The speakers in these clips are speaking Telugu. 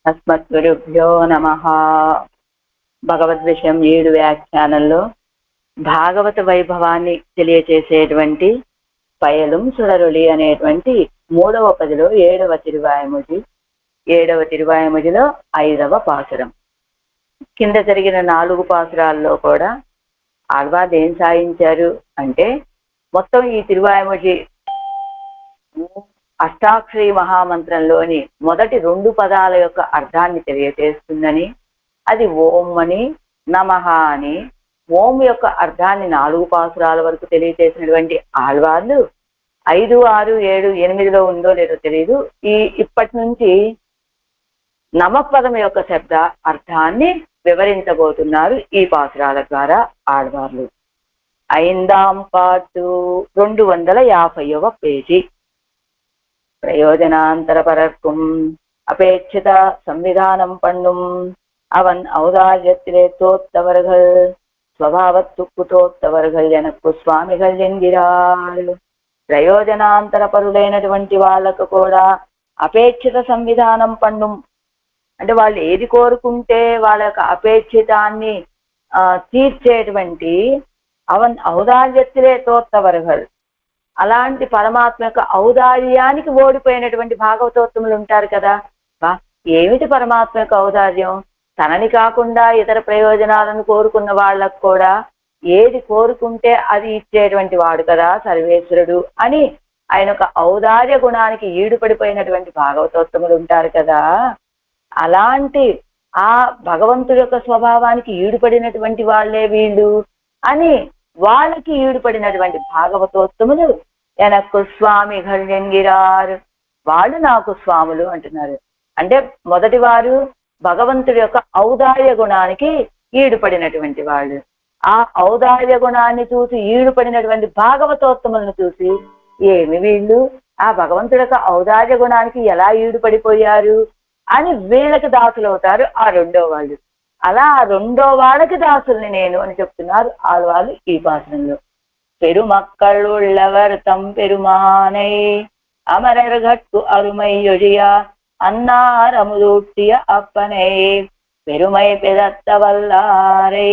అస్మద్గురుభ్యో నమః. భగవద్ విషయం 7 వ్యాఖ్యానంలో భాగవత వైభవాన్ని తెలియచేసేటువంటి పయలం సుడరులి అనేటువంటి 3వ పదిలో 7వ తిరువాయముడి, 7వ తిరువాయముడిలో 5వ పాసురం. కింద జరిగిన 4 పాసురాల్లో కూడా ఆళ్వార్లు ఏం సాధించారు అంటే, మొత్తం ఈ తిరువాయముడి అష్టాక్షరి మహామంత్రంలోని మొదటి 2 పదాల యొక్క అర్థాన్ని తెలియజేస్తుందని, అది ఓం అని, నమః అని. ఓం యొక్క అర్థాన్ని 4 పాసురాల వరకు తెలియజేసినటువంటి ఆళ్వార్లు 5, 6, 7, 8లో ఉందో లేదో తెలియదు, ఇప్పటి నుంచి నమపదం యొక్క శబ్ద అర్థాన్ని వివరించబోతున్నారు ఈ పాసురాల ద్వారా ఆళ్వార్లు. 5వ పాటు 250వ పేజీ. ప్రయోజనాంతరపరర్కుం అపేక్షిత సంవిధానం பண்ணும் அவன் ஔதாரியத்திலே தோத்தவர்கள் స్వభావత్తుకు తోత్తవர்கள் எனக்கு స్వామిகள் ఎన్గిరాళ్ళు. ప్రయోజనాంతరపరులైనటువంటి వాళ్ళకు కూడా అపేక్షిత సంవిధానం పండు, అంటే వాళ్ళు ఏది కోరుకుంటే వాళ్ళ యొక్క అపేక్షితాన్ని తీర్చేటువంటి అవన్ ఔదార్యத்திலே తోత్తవர்கள், అలాంటి పరమాత్మ యొక్క ఔదార్యానికి ఓడిపోయినటువంటి భాగవతోత్తములు ఉంటారు కదా. ఏమిటి పరమాత్మ యొక్క ఔదార్యం? తనని కాకుండా ఇతర ప్రయోజనాలను కోరుకున్న వాళ్ళకు కూడా ఏది కోరుకుంటే అది ఇచ్చేటువంటి వాడు కదా సర్వేశ్వరుడు అని ఆయన యొక్క ఔదార్య గుణానికి ఈడుపడిపోయినటువంటి భాగవతోత్తములు ఉంటారు కదా. అలాంటి ఆ భగవంతుడి యొక్క స్వభావానికి ఈడుపడినటువంటి వాళ్లే వీళ్ళు అని వాళ్ళకి ఈడుపడినటువంటి భాగవతోత్తములు ఎనక్కు స్వామిகள் ఎన్గిరారు, వాళ్ళు నాకు స్వాములు అంటున్నారు. అంటే మొదటి వారు భగవంతుడి యొక్క ఔదార్య గుణానికి ఈడుపడినటువంటి వాళ్ళు. ఆ ఔదార్య గుణాన్ని చూసి ఈడుపడినటువంటి భాగవతోత్తములను చూసి ఏమి వీళ్ళు ఆ భగవంతుడి యొక్క ఔదార్య గుణానికి ఎలా ఈడుపడిపోయారు అని వీళ్ళకి దాసులు అవుతారు ఆ 2వ వాళ్ళు. అలా ఆ 2వ వాళ్ళకి దాసుల్ని నేను అని చెప్తున్నారు ఆళ్వార్లు ఈ పాసనంలో. பெருமக்கள் உள்ளவர் தம் பெருமானை அமரர்கட்கு அருமை ஒழிய அன்னார் அமுதூட்டிய அப்பனை பெருமை பிறத்த வல்லாரை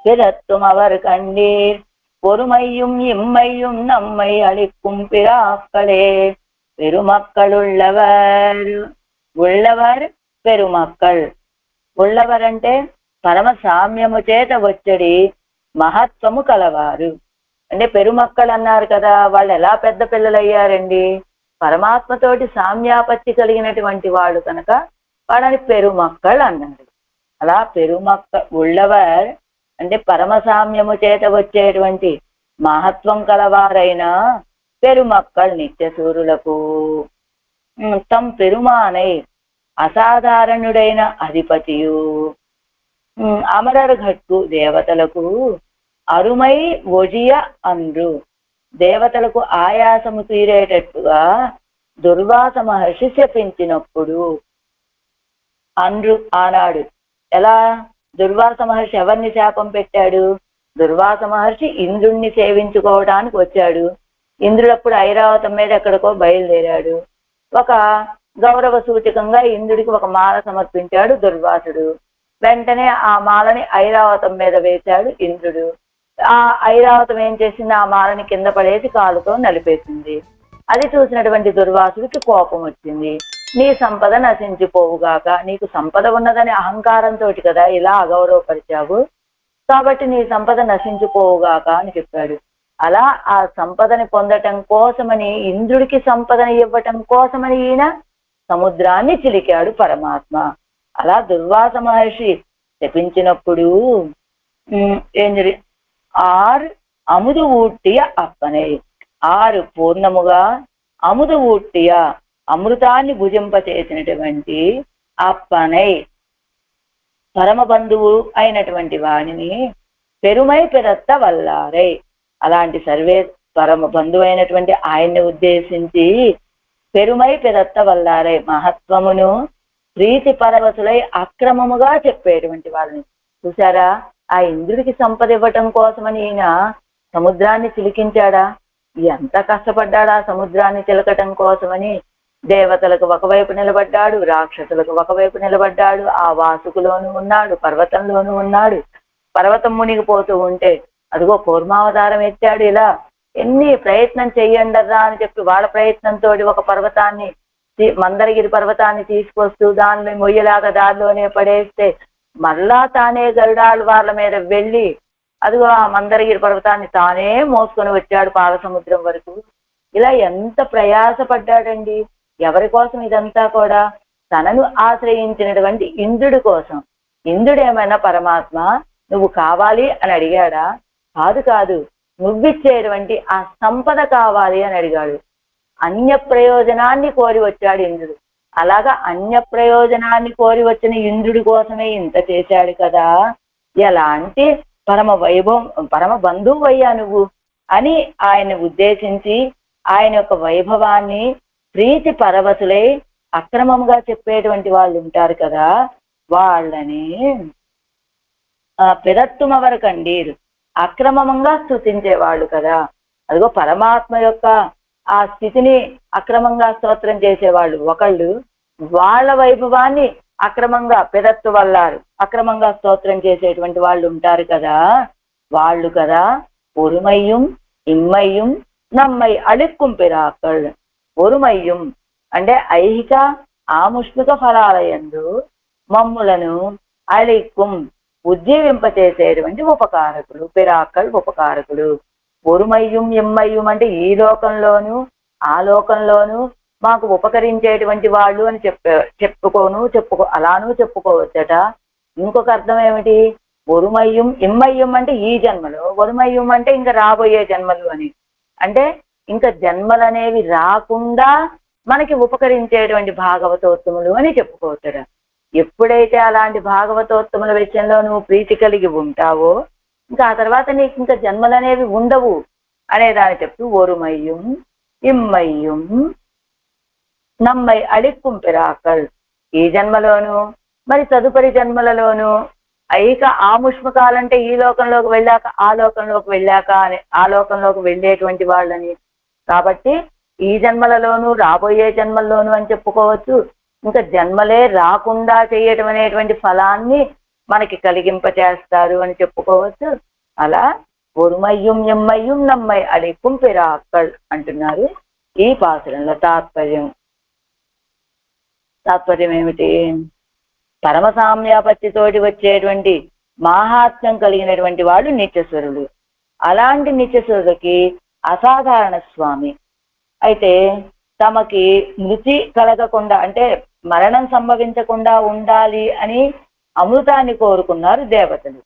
பிறத்தும் அவர் கண்டீர் பொறுமையும் இம்மையும் நம்மை அளிக்கும் பிராக்களே. பெருமக்கள் உள்ளவர் పెరుమక్కల్. ఉళ్ళవర్ అంటే పరమ సామ్యము చేత వచ్చడి మహత్వము కలవారు. అంటే పెరుమక్కలు అన్నారు కదా, వాళ్ళు ఎలా పెద్ద పిల్లలయ్యారండి? పరమాత్మతోటి సామ్యాపత్తి కలిగినటువంటి వాళ్ళు కనుక వాళ్ళని పెరుమక్కలు అన్నారు. అలా ఉళ్ళవర్ అంటే పరమ సామ్యము చేత వచ్చేటువంటి మహత్వం కలవారైన పెరుమక్కల్ నిత్యసూరులకు తమ్ పెరుమానై అసాధారణుడైన అధిపతియు అమరర్ఘట్కు దేవతలకు అరుమై ఒజియ అండ్రు, దేవతలకు ఆయాసము తీరేటట్టుగా దుర్వాస మహర్షి శపించినప్పుడు అండ్రు ఆనాడు. ఎలా దుర్వాస మహర్షి ఎవరిని శాపం పెట్టాడు? దుర్వాస మహర్షి ఇంద్రుణ్ణి సేవించుకోవడానికి వచ్చాడు. ఇంద్రుడప్పుడు ఐరావతం మీద ఎక్కడికో బయలుదేరాడు. ఒక గౌరవ సూచకంగా ఇంద్రుడికి ఒక మాల సమర్పించాడు దుర్వాసుడు. వెంటనే ఆ మాలని ఐరావతం మీద వేశాడు ఇంద్రుడు. ఆ ఐరావతం ఏం చేసింది? ఆ మాలని కింద పడేసి కాలుతో నలిపేసింది. అది చూసినటువంటి దుర్వాసుడికి కోపం వచ్చింది. నీ సంపద నశించిపోవుగాక, నీకు సంపద ఉన్నదని అహంకారంతో కదా ఇలా అగౌరవపరిచావు, కాబట్టి నీ సంపద నశించిపోవుగాక అని చెప్పాడు. అలా ఆ సంపదని పొందటం కోసమని, ఇంద్రుడికి సంపదని ఇవ్వటం కోసమని ఈయన సముద్రాన్ని చిలికాడు పరమాత్మ. అలా దుర్వాస మహర్షి శపించినప్పుడు ఏం జరిగి 6 అముదు ఊట్టియ అప్పనే, 6 పూర్ణముగా అముదు ఊట్టియ అమృతాన్ని భుజింపచేసినటువంటి అప్పనై పరమ బంధువు అయినటువంటి వాణిని పెరుమై పెరత్త వల్లారై, అలాంటి సర్వే పరమ బంధువు అయినటువంటి ఆయన్ని ఉద్దేశించి పెరుమై పెరత్త వల్లారై మహత్వమును ప్రీతి పరవశులై అక్రమముగా చెప్పేటువంటి వాళ్ళని చూసారా. ఆ ఇంద్రుడికి సంపద ఇవ్వటం కోసమని ఈయన సముద్రాన్ని చిలికించాడా? ఎంత కష్టపడ్డాడా సముద్రాన్ని చిలకటం కోసమని. దేవతలకు ఒకవైపు నిలబడ్డాడు, రాక్షసులకు ఒకవైపు నిలబడ్డాడు, ఆ వాసుకులోను ఉన్నాడు, పర్వతంలోనూ ఉన్నాడు. పర్వతం మునిగిపోతూ ఉంటే అదిగో కూర్మావతారం ఎత్తాడు. ఇలా ఎన్ని ప్రయత్నం చెయ్యండరా అని చెప్పి వాళ్ళ ప్రయత్నంతో ఒక పర్వతాన్ని, మందరగిరి పర్వతాన్ని తీసుకొస్తూ దానిలో మొయ్యలాగా దారిలోనే పడేస్తే మళ్ళా తానే గరుడాలు వాళ్ళ మీద వెళ్ళి అదిగో ఆ మందరగిరి పర్వతాన్ని తానే మోసుకొని వచ్చాడు పాలసముద్రం వరకు. ఇలా ఎంత ప్రయాసపడ్డాడండి. ఎవరి కోసం ఇదంతా కూడా? తనను ఆశ్రయించినటువంటి ఇంద్రుడి కోసం. ఇంద్రుడు ఏమైనా పరమాత్మ నువ్వు కావాలి అని అడిగాడా? కాదు కాదు, నువ్విచ్చేటువంటి ఆ సంపద కావాలి అని అడిగాడు. అన్య ప్రయోజనాన్ని కోరి వచ్చాడు ఇంద్రుడు. అలాగా అన్య ప్రయోజనాన్ని కోరి వచ్చిన ఇంద్రుడి కోసమే ఇంత చేశాడు కదా. ఎలాంటి పరమ వైభవం, పరమ బంధువు అయ్యా నువ్వు అని ఆయన ఉద్దేశించి ఆయన యొక్క వైభవాన్ని ప్రీతి పరవశులై అక్రమంగా చెప్పేటువంటి వాళ్ళు ఉంటారు కదా, వాళ్ళని పెదత్తుమవర కండీరు, అక్రమంగా స్తుతించేవాళ్ళు కదా. అదిగో పరమాత్మ యొక్క ఆ స్థితిని అక్రమంగా స్తోత్రం చేసేవాళ్ళు ఒకళ్ళు, వాళ్ళ వైభవాన్ని అక్రమంగా పెదత్తు వల్లారు అక్రమంగా స్తోత్రం చేసేటువంటి వాళ్ళు ఉంటారు కదా, వాళ్ళు కదా ఒరుమయ్యం ఇమ్మయ్యం నమ్మై అళిక్కుం పిరాకల్. ఒరుమయ్యం అంటే ఐహిక ఆముష్మిక ఫలాలయందు మమ్ములను అళిక్కుం ఉజ్జీవింపచేసేటువంటి ఉపకారకులు, పిరాకల్ ఉపకారకులు. ఒరుమయ్యం ఇమ్మయ్యం అంటే ఈ లోకంలోను ఆ లోకంలోను మాకు ఉపకరించేటువంటి వాళ్ళు అని అలానూ చెప్పుకోవచ్చట. ఇంకొక అర్థం ఏమిటి? ఒరుమయ్యం ఇమ్మయ్యం అంటే ఈ జన్మలో, ఒరుమయ్యం అంటే ఇంకా రాబోయే జన్మలు అని. అంటే ఇంకా జన్మలనేవి రాకుండా మనకి ఉపకరించేటువంటి భాగవతోత్తములు అని చెప్పుకోవచ్చట. ఎప్పుడైతే అలాంటి భాగవతోత్తముల విషయంలో నువ్వు ప్రీతి కలిగి ఉంటావో ఇంకా ఆ తర్వాత నీకు ఇంకా జన్మలనేవి ఉండవు అనేదాన్ని చెప్తూ ఒరుమయ్యం ఇమ్మయ్యం నమ్మై అళిక్కుం పిరాకల్. ఈ జన్మలోను మరి తదుపరి జన్మలలోను ఐక ఆముష్మకాలంటే ఈ లోకంలోకి వెళ్ళాక ఆ లోకంలోకి వెళ్ళాక అని, ఆ లోకంలోకి వెళ్ళేటువంటి వాళ్ళని. కాబట్టి ఈ జన్మలలోను రాబోయే జన్మల్లోను అని చెప్పుకోవచ్చు. ఇంకా జన్మలే రాకుండా చేయటం అనేటువంటి ఫలాన్ని మనకి కలిగింపచేస్తారు అని చెప్పుకోవచ్చు. అలా ఒరుమయ్యం ఎమ్మయ్యం నమ్మై అళిక్కుం పిరాకల్ అంటున్నారు ఈ పాసురంలో. తాత్పర్యం ఏమిటి? పరమ సామ్యాపత్తితోటి వచ్చేటువంటి మాహాత్మ్యం కలిగినటువంటి వాళ్ళు నిత్యస్వరుడు. అలాంటి నిత్యస్వరుడికి అసాధారణ స్వామి. అయితే తమకి మృతి కలగకుండా అంటే మరణం సంభవించకుండా ఉండాలి అని అమృతాన్ని కోరుకున్నారు దేవతలు.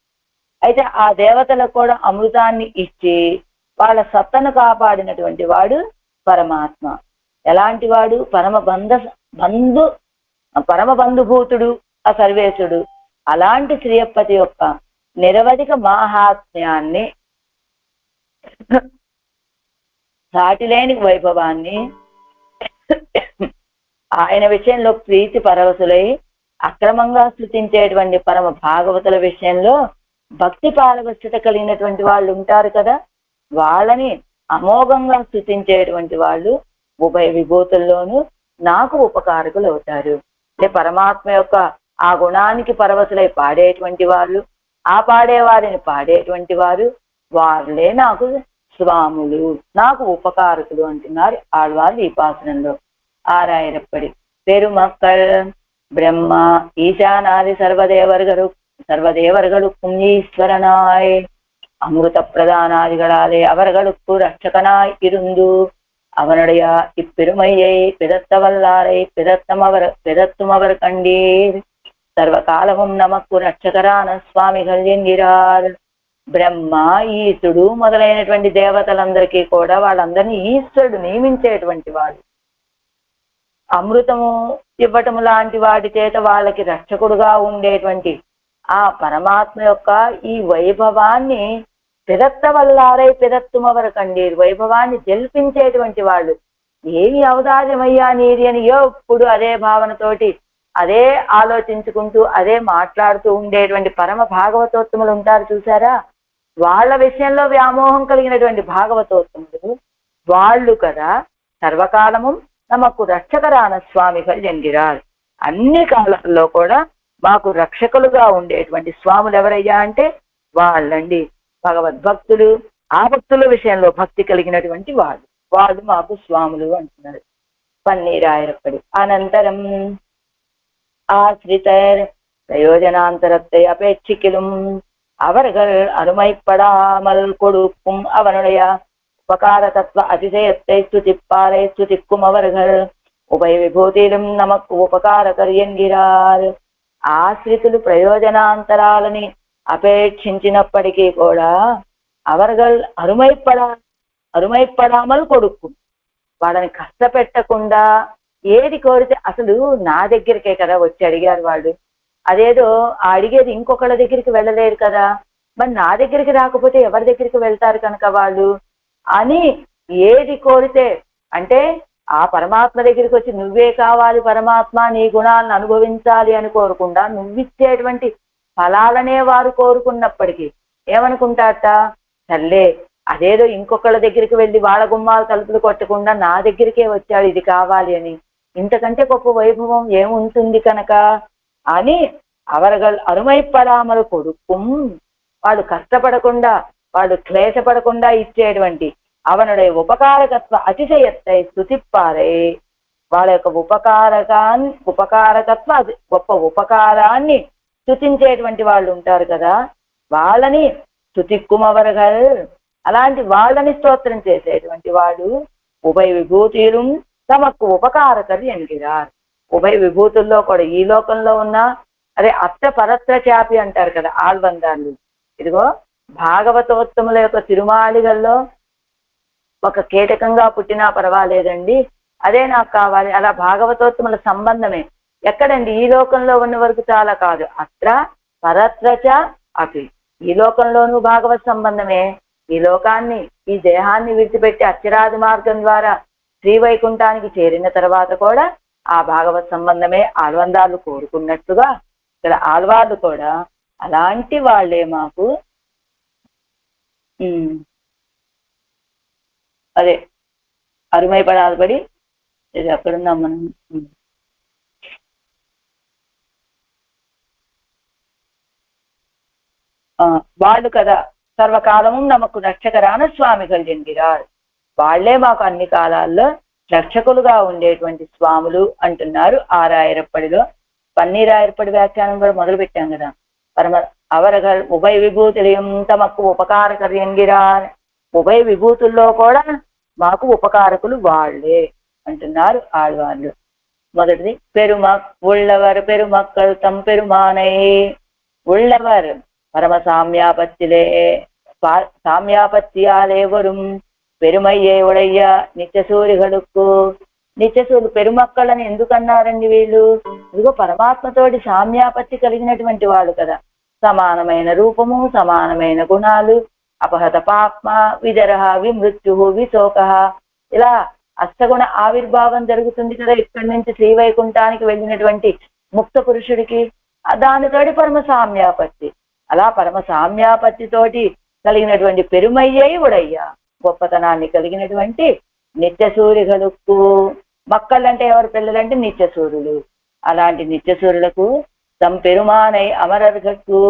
అయితే ఆ దేవతలకు కూడా అమృతాన్ని ఇచ్చి వాళ్ళ సత్తను కాపాడినటువంటి వాడు పరమాత్మ. ఎలాంటి వాడు? పరమ బంధుభూతుడు ఆ సర్వేశుడు. అలాంటి శ్రీయప్పతి యొక్క నిరవధిక మాహాత్మ్యాన్ని, సాటిలేని వైభవాన్ని, ఆయన విషయంలో ప్రీతి పరవశులై అక్రమంగా స్తుతించేటువంటి పరమ భాగవతుల విషయంలో భక్తి పారవశ్యత కలిగినటువంటి వాళ్ళు ఉంటారు కదా, వాళ్ళని అమోఘంగా స్తుతించేటువంటి వాళ్ళు ఉభయ విభూతుల్లోనూ నాకు ఉపకారకులు అవుతారు. అంటే పరమాత్మ యొక్క ఆ గుణానికి పరవశులై పాడేటువంటి వాళ్ళు, ఆ పాడేవారిని పాడేటువంటి వారు, వాళ్ళే నాకు స్వాములు, నాకు ఉపకారకులు అంటున్నారు ఆళ్వారు ఈ పాసురంలో. ఆరాయిరప్పడి పెరుమక్కల్ బ్రహ్మ ஈசானாதி சர்வதேவர்களுக்கும் ஈஸ்வரனாய் அமிர்த பிரதானாதிகளாலே அவர்களுக்கு ரட்சகனாய் இருந்து அவனுடைய இப்பெருமையை பிதத்தும் அவர் கண்டீர். సర్వకాలముం నమకు రక్షకరాన స్వామిகள் ఎన్గిరార్. బ్రహ్మ, ఈశుడు మొదలైనటువంటి దేవతలందరికీ కూడా వాళ్ళందరినీ ఈశ్వరుడు నియమించేటువంటి వాడు. అమృతము ఇవ్వటము లాంటి వాటి చేత వాళ్ళకి రక్షకుడుగా ఉండేటువంటి ఆ పరమాత్మ యొక్క ఈ వైభవాన్ని పిదత్తుమవర కండీరు, వైభవాన్ని జల్పించేటువంటి వాళ్ళు. ఏమి ఔదార్యమయ్యా నీది అని ఎప్పుడు అదే భావనతోటి అదే ఆలోచించుకుంటూ అదే మాట్లాడుతూ ఉండేటువంటి పరమ భాగవతోత్తములు ఉంటారు చూసారా, వాళ్ళ విషయంలో వ్యామోహం కలిగినటువంటి భాగవతోత్తములు వాళ్ళు కదా సర్వకాలము నమకు రక్షకరాన స్వామిகள் ఎన్గిరార్. అన్ని కాలాల్లో కూడా మాకు రక్షకులుగా ఉండేటువంటి స్వాములు ఎవరయ్యా అంటే వాళ్ళండి భగవద్భక్తులు. ఆ భక్తుల విషయంలో భక్తి కలిగినటువంటి వాళ్ళు మాకు స్వాములు అంటున్నారు పన్నీరాయరప్పడి. అనంతరం ஆசிரிதர் பிரயோஜனாந்தரத்தை அபேட்சிக்கிலும் அவர்கள் அருமைப்படாமல் கொடுக்கும் அவனுடைய உபகாரதத்துவ அதிசயத்தை ஸ்துதிப்பாரை ஸ்துதிக்கும் அவர்கள் ఉభయ విభూతిலும் నమకు ఉపకారకర్ ఎన్గిరార్. ఆశ్రితులు ప్రయోజనాంతరాలని అపేక్షించినప్పటికీ కూడా అవర్గల్ అరుమైపడామల్ కొడుకు వాళ్ళని కష్టపెట్టకుండా ఏది కోరితే, అసలు నా దగ్గరికే కదా వచ్చి అడిగారు వాళ్ళు, అదేదో అడిగేది ఇంకొకళ్ళ దగ్గరికి వెళ్ళలేరు కదా, మరి నా దగ్గరికి రాకపోతే ఎవరి దగ్గరికి వెళ్తారు కనుక వాళ్ళు అని ఏది కోరితే, అంటే ఆ పరమాత్మ దగ్గరికి వచ్చి నువ్వే కావాలి పరమాత్మ, నీ గుణాలను అనుభవించాలి అని కోరకుండా నువ్విచ్చేటువంటి ఫలాలనే వారు కోరుకున్నప్పటికీ ఏమనుకుంటారట, సర్లే అదేదో ఇంకొకళ్ళ దగ్గరికి వెళ్ళి వాళ్ళ గుమ్మాలు తలుపులు కొట్టకుండా నా దగ్గరికే వచ్చాడు ఇది కావాలి అని, ఇంతకంటే గొప్ప వైభవం ఏముంటుంది కనుక అని అవరగల్ అరుమైపడామలు కొడుకుం, వాడు కష్టపడకుండా వాడు క్లేశపడకుండా ఇచ్చేటువంటి అవనుடைய ఉపకారకత్వ అతిశయత్తై స్తుతిప్పారే. వాళ్ళ యొక్క ఉపకారకత్వ గొప్ప ఉపకారాన్ని స్తుతించేటువంటి వాళ్ళు ఉంటారు కదా, వాళ్ళని స్తుతిక్కుమవరగల్, అలాంటి వాళ్ళని స్తోత్రం చేసేటువంటి వాడు ఉభయ విభూతులు తమకు ఉపకారకరి ఎన్గిరార్. ఉభయ విభూతుల్లో కూడా ఈ లోకంలో ఉన్న అదే అత్త పరత్ర చాపి అంటారు కదా ఆళ్వందాలు, ఇదిగో భాగవతోత్తముల యొక్క తిరుమాళిగల్లో ఒక కీటకంగా పుట్టినా పర్వాలేదండి, అదే నాకు కావాలి, అలా భాగవతోత్తముల సంబంధమే ఎక్కడండి, ఈ లోకంలో ఉన్న వరకు చాలా కాదు, అత్ర పరత్రచ అపి, ఈ లోకంలోనూ భాగవత సంబంధమే, ఈ లోకాన్ని ఈ దేహాన్ని విడిచిపెట్టి అక్షరాది మార్గం ద్వారా శ్రీవైకుంఠానికి చేరిన తర్వాత కూడా ఆ భాగవత సంబంధమే ఆళ్వందాలు కోరుకున్నట్టుగా ఇక్కడ ఆళ్వార్లు కూడా అలాంటి వాళ్ళే మాకు అదే అరుమైపడాల్పడి, ఇది ఎక్కడున్నాం మనం, వాళ్ళు కదా సర్వకాలము నమకు రక్షకరాన స్వామిகள் ఎన్గిరార్. వాళ్లే మాకు అన్ని కాలాల్లో రక్షకులుగా ఉండేటువంటి స్వాములు అంటున్నారు ఆరాయరప్పడిలో. పన్నీరాయరప్పడి వ్యాఖ్యానం కూడా మొదలు పెట్టాం కదా, అవరగల్ ఉభయ విభూతులయం తమకు ఉపకారకర్ ఎన్గిరార్. ఉభయ విభూతుల్లో కూడా మాకు ఉపకారకులు వాళ్లే అంటున్నారు ఆళ్వార్లు. మొదటిది ఉళ్ళవర్ పెరుమక్కల్ తం పెరుమానై. ఉళ్ళవర్ పరమ సామ్యాపత్తిలే సామ్యాపత్యాలే వரும் పెరుమయ్యే ఉడయ్య నిత్యసూరిகளுக்கு. నిత్యసూరు పెరుమక్కలని ఎందుకన్నారండి వీళ్ళు, ఇదిగో పరమాత్మతోటి సామ్యాపత్తి కలిగినటువంటి వాళ్ళు కదా, సమానమైన రూపము సమానమైన గుణాలు, అపహత పాప్మ విజరహ విమృత్యు విశోక, ఇలా అష్టగుణ ఆవిర్భావం జరుగుతుంది కదా ఇక్కడి నుంచి శ్రీవైకుంఠానికి వెళ్ళినటువంటి ముక్త పురుషుడికి, దానితోటి పరమ సామ్యాపత్తి, అలా పరమ సామ్యాపత్తితోటి కలిగినటువంటి పెరుమయ్యై ఉడయ్య, గొప్పతనాన్ని కలిగినటువంటి నిత్యసూరిகளுக்கு. మక్కళ్ళంటే ఎవరు, పిల్లలంటే నిత్యసూరులు, అలాంటి నిత్యసూరులకు తం పెరుమానై అమరర్గట్టు.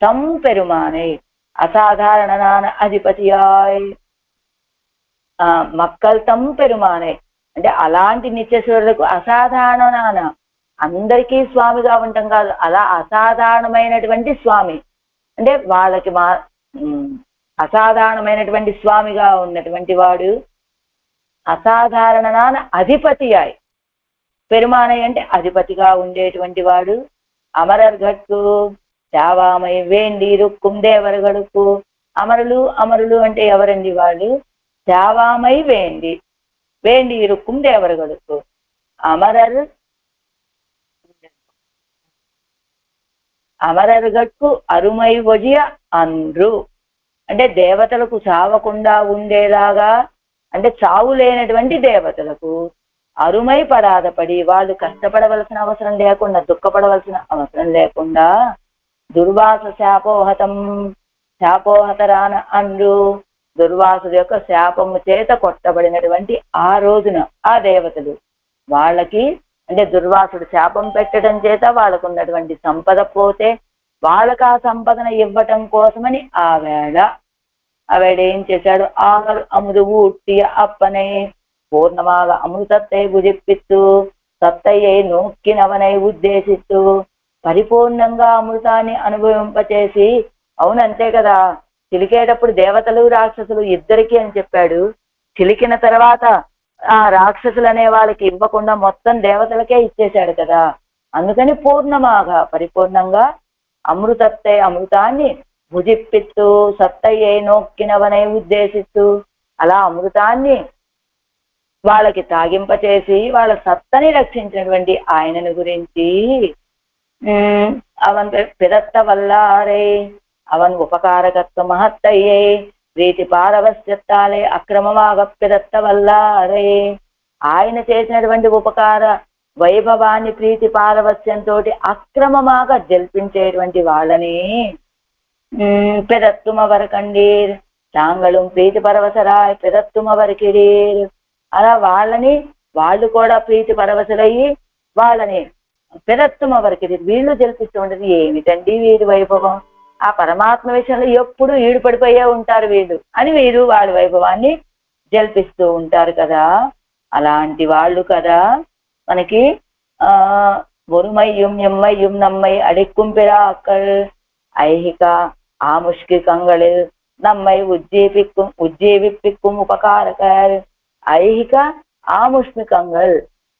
తం పెరుమానై అసాధారణనాన అధిపతియాయ్. మక్కల్ తం పెరుమానై అంటే అలాంటి నిత్యసూరులకు అసాధారణనాన, అందరికీ స్వామిగా ఉండటం కాదు, అలా అసాధారణమైనటువంటి స్వామి అంటే వాళ్ళకి అసాధారణమైనటువంటి స్వామిగా ఉన్నటువంటి వాడు. అసాధారణనాన అధిపతియాయ్, పెరుమానై అంటే అధిపతిగా ఉండేటువంటి వాడు. అమరర్గట్టు చావామై వేండి రుక్కుం దేవరగడుకు. అమరులు అంటే ఎవరండి వాళ్ళు, చావామై వేండి రుక్కుం దేవరగడుకు. అమరర్గట్టు అరుమై వజియ అండ్రు అంటే దేవతలకు చావకుండా ఉండేలాగా, అంటే చావు లేనటువంటి దేవతలకు అరుమై పరాధపడి వాళ్ళు కష్టపడవలసిన అవసరం లేకుండా, దుఃఖపడవలసిన అవసరం లేకుండా, దుర్వాస శాపోహతరాన అండ్రు దుర్వాసుడు యొక్క శాపము చేత కొట్టబడినటువంటి ఆ రోజున ఆ దేవతలు వాళ్ళకి, అంటే దుర్వాసుడు శాపం పెట్టడం చేత వాళ్ళకు ఉన్నటువంటి సంపద పోతే వాళ్ళకి ఆ సంపదను ఇవ్వటం కోసమని ఆవిడ ఏం చేశాడు, ఆరు అముదు ఊట్టియ అప్పనై పూర్ణమాగ అమృతத்தை భుజిప్పిత్తు సత్తయ్యై నోక్కినవనై ఉద్దేశిస్తూ పరిపూర్ణంగా అమృతాన్ని అనుభవింపచేసి, అవునంతే కదా, చిలికేటప్పుడు దేవతలు రాక్షసులు ఇద్దరికి అని చెప్పాడు. చిలికిన తర్వాత ఆ రాక్షసులు అనే వాళ్ళకి ఇవ్వకుండా మొత్తం దేవతలకే ఇచ్చేశాడు కదా. అందుకని పూర్ణమాగా పరిపూర్ణంగా అమృతాన్ని భుజిప్పిత్తు సత్తయ్యై నోక్కినవనై ఉద్దేశిస్తూ అలా అమృతాన్ని వాళ్ళకి తాగింపచేసి వాళ్ళ సత్తని రక్షించినటువంటి ఆయనను గురించి అవన్ పిదత్త వల్లారే అవన్ ఉపకారకత్వ మహత్తయ్యై ప్రీతి పారవశ్యత్తాలే అక్రమమాగ పిదత్త వల్లారే, ఆయన చేసినటువంటి ఉపకార వైభవాన్ని ప్రీతి పారవశ్యంతో అక్రమమాగా జల్పించేటువంటి వాళ్ళని పెదత్తుమవరకండీర్ తాంగళం ప్రీతి పరవశరాయ్ పెదత్తుమవరకిడీర్, అలా వాళ్ళు కూడా ప్రీతి పరవశులయ్యి వాళ్ళని పెదత్తుమవరకిడీర్ వీళ్ళు జల్పిస్తూ ఉంటుంది. ఏమిటండి వీరి వైభవం, ఆ పరమాత్మ విషయంలో ఎప్పుడు ఈడుపడిపోయే ఉంటారు వీళ్ళు అని వీరు వాళ్ళ వైభవాన్ని జల్పిస్తూ ఉంటారు కదా. అలాంటి వాళ్ళు కదా మనకి ఒరుమయ్యం ఎమ్మయ్యం నమ్మై అడిక్కుం పిరాక్కల్ ఐహిక ఆముష్కికంగళిల్ నమ్మై ఉజ్జీవిప్పిక్కుం ఉపకారకర్. ఐహిక ఆముష్మికంగల్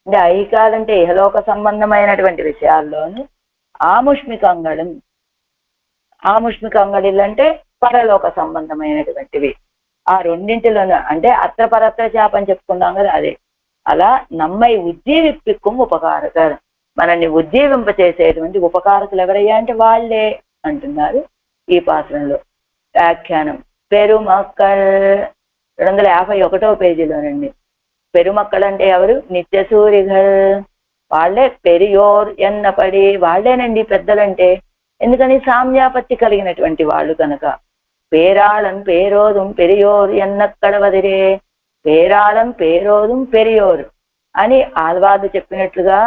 అంటే ఐహికాలంటే ఇహలోక సంబంధమైనటువంటి విషయాల్లోనూ ఆముష్మికంగళిల్ అంటే పరలోక సంబంధమైనటువంటివి. ఆ రెండింటిలోనూ అంటే అత్ర పరత్ర చేప అని చెప్పుకున్నాం కదా, అదే అలా నమ్మై ఉజ్జీవిప్పిక్కుం ఉపకారకర్, మనల్ని ఉజ్జీవింప చేసేటువంటి ఉపకారకులు ఎవరయ్యా అంటే వాళ్ళే అంటున్నారు ఈ పాత్రంలో. వ్యాఖ్యానం పెరుమక్కల్ 251వ పేజీలోనండి. పెరుమక్కల్ అంటే ఎవరు, నిత్యసూరిగల్, వాళ్ళే పెరియోర్ ఎన్నపడి వాళ్ళేనండి పెద్దలంటే. ఎందుకని సామ్యాపత్తి కలిగినటువంటి వాళ్ళు కనుక. పేరాళం పేరోదుం పెరియోర్ ఎన్నక్కడవదిరే, పేరాళం పేరోదుం పెరియోర్ అని ఆల్వార్లు చెప్పినట్లుగా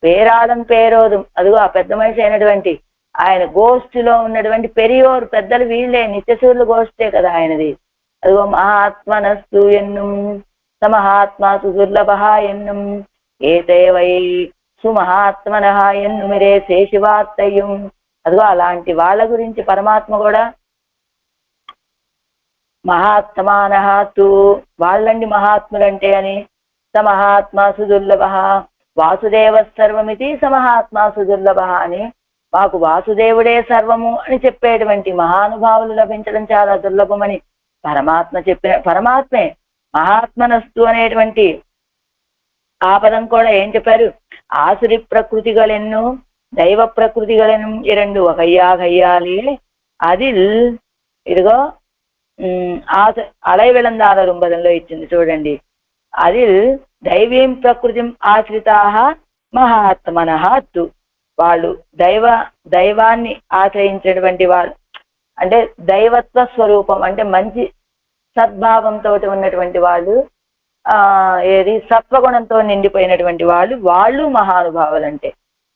పేరాళం పేరోదుం అదిగో ఆ పెద్ద మనిషి అయినటువంటి ఆయన గోష్ఠిలో ఉన్నటువంటి పెరియోర్ పెద్దలు వీళ్ళే, నిత్యసూర్యులు గోష్ఠే కదా ఆయనది. అదిగో మహాత్మనస్తు ఎన్నుం సమహాత్మా సుదుర్లభ ఎన్నుం ఏతే వై సుమహాత్మన ఎన్నుమిరే శేషివార్తయ్యం. అదిగో అలాంటి వాళ్ళ గురించి పరమాత్మ కూడా మహాత్మానహాతు వాళ్ళండి మహాత్ములంటే అని, సమహాత్మా సుదుర్లభ వాసుదేవ సర్వమితి సమహాత్మా సుదుర్లభ అని, మాకు వాసుదేవుడే సర్వము అని చెప్పేటువంటి మహానుభావులు లభించడం చాలా దుర్లభమని పరమాత్మే మహాత్మనస్తు అనేటువంటి ఆ పదం కూడా ఏం చెప్పారు, ఆసురి ప్రకృతిగలెన్ను దైవ ప్రకృతిగలెను இரண்டு வகையாகையாலே அதில் ఇదిగో అలై విళందాల రుంబదంలో ఇచ్చింది చూడండి. అది దైవీం ప్రకృతిం ఆశ్రితాః మహాత్మనః తు, వాళ్ళు దైవాన్ని ఆశ్రయించేటువంటి వాళ్ళు అంటే దైవత్వ స్వరూపం అంటే మంచి సద్భావంతో ఉన్నటువంటి వాళ్ళు, ఏది సత్వగుణంతో నిండిపోయినటువంటి వాళ్ళు మహానుభావులంటే.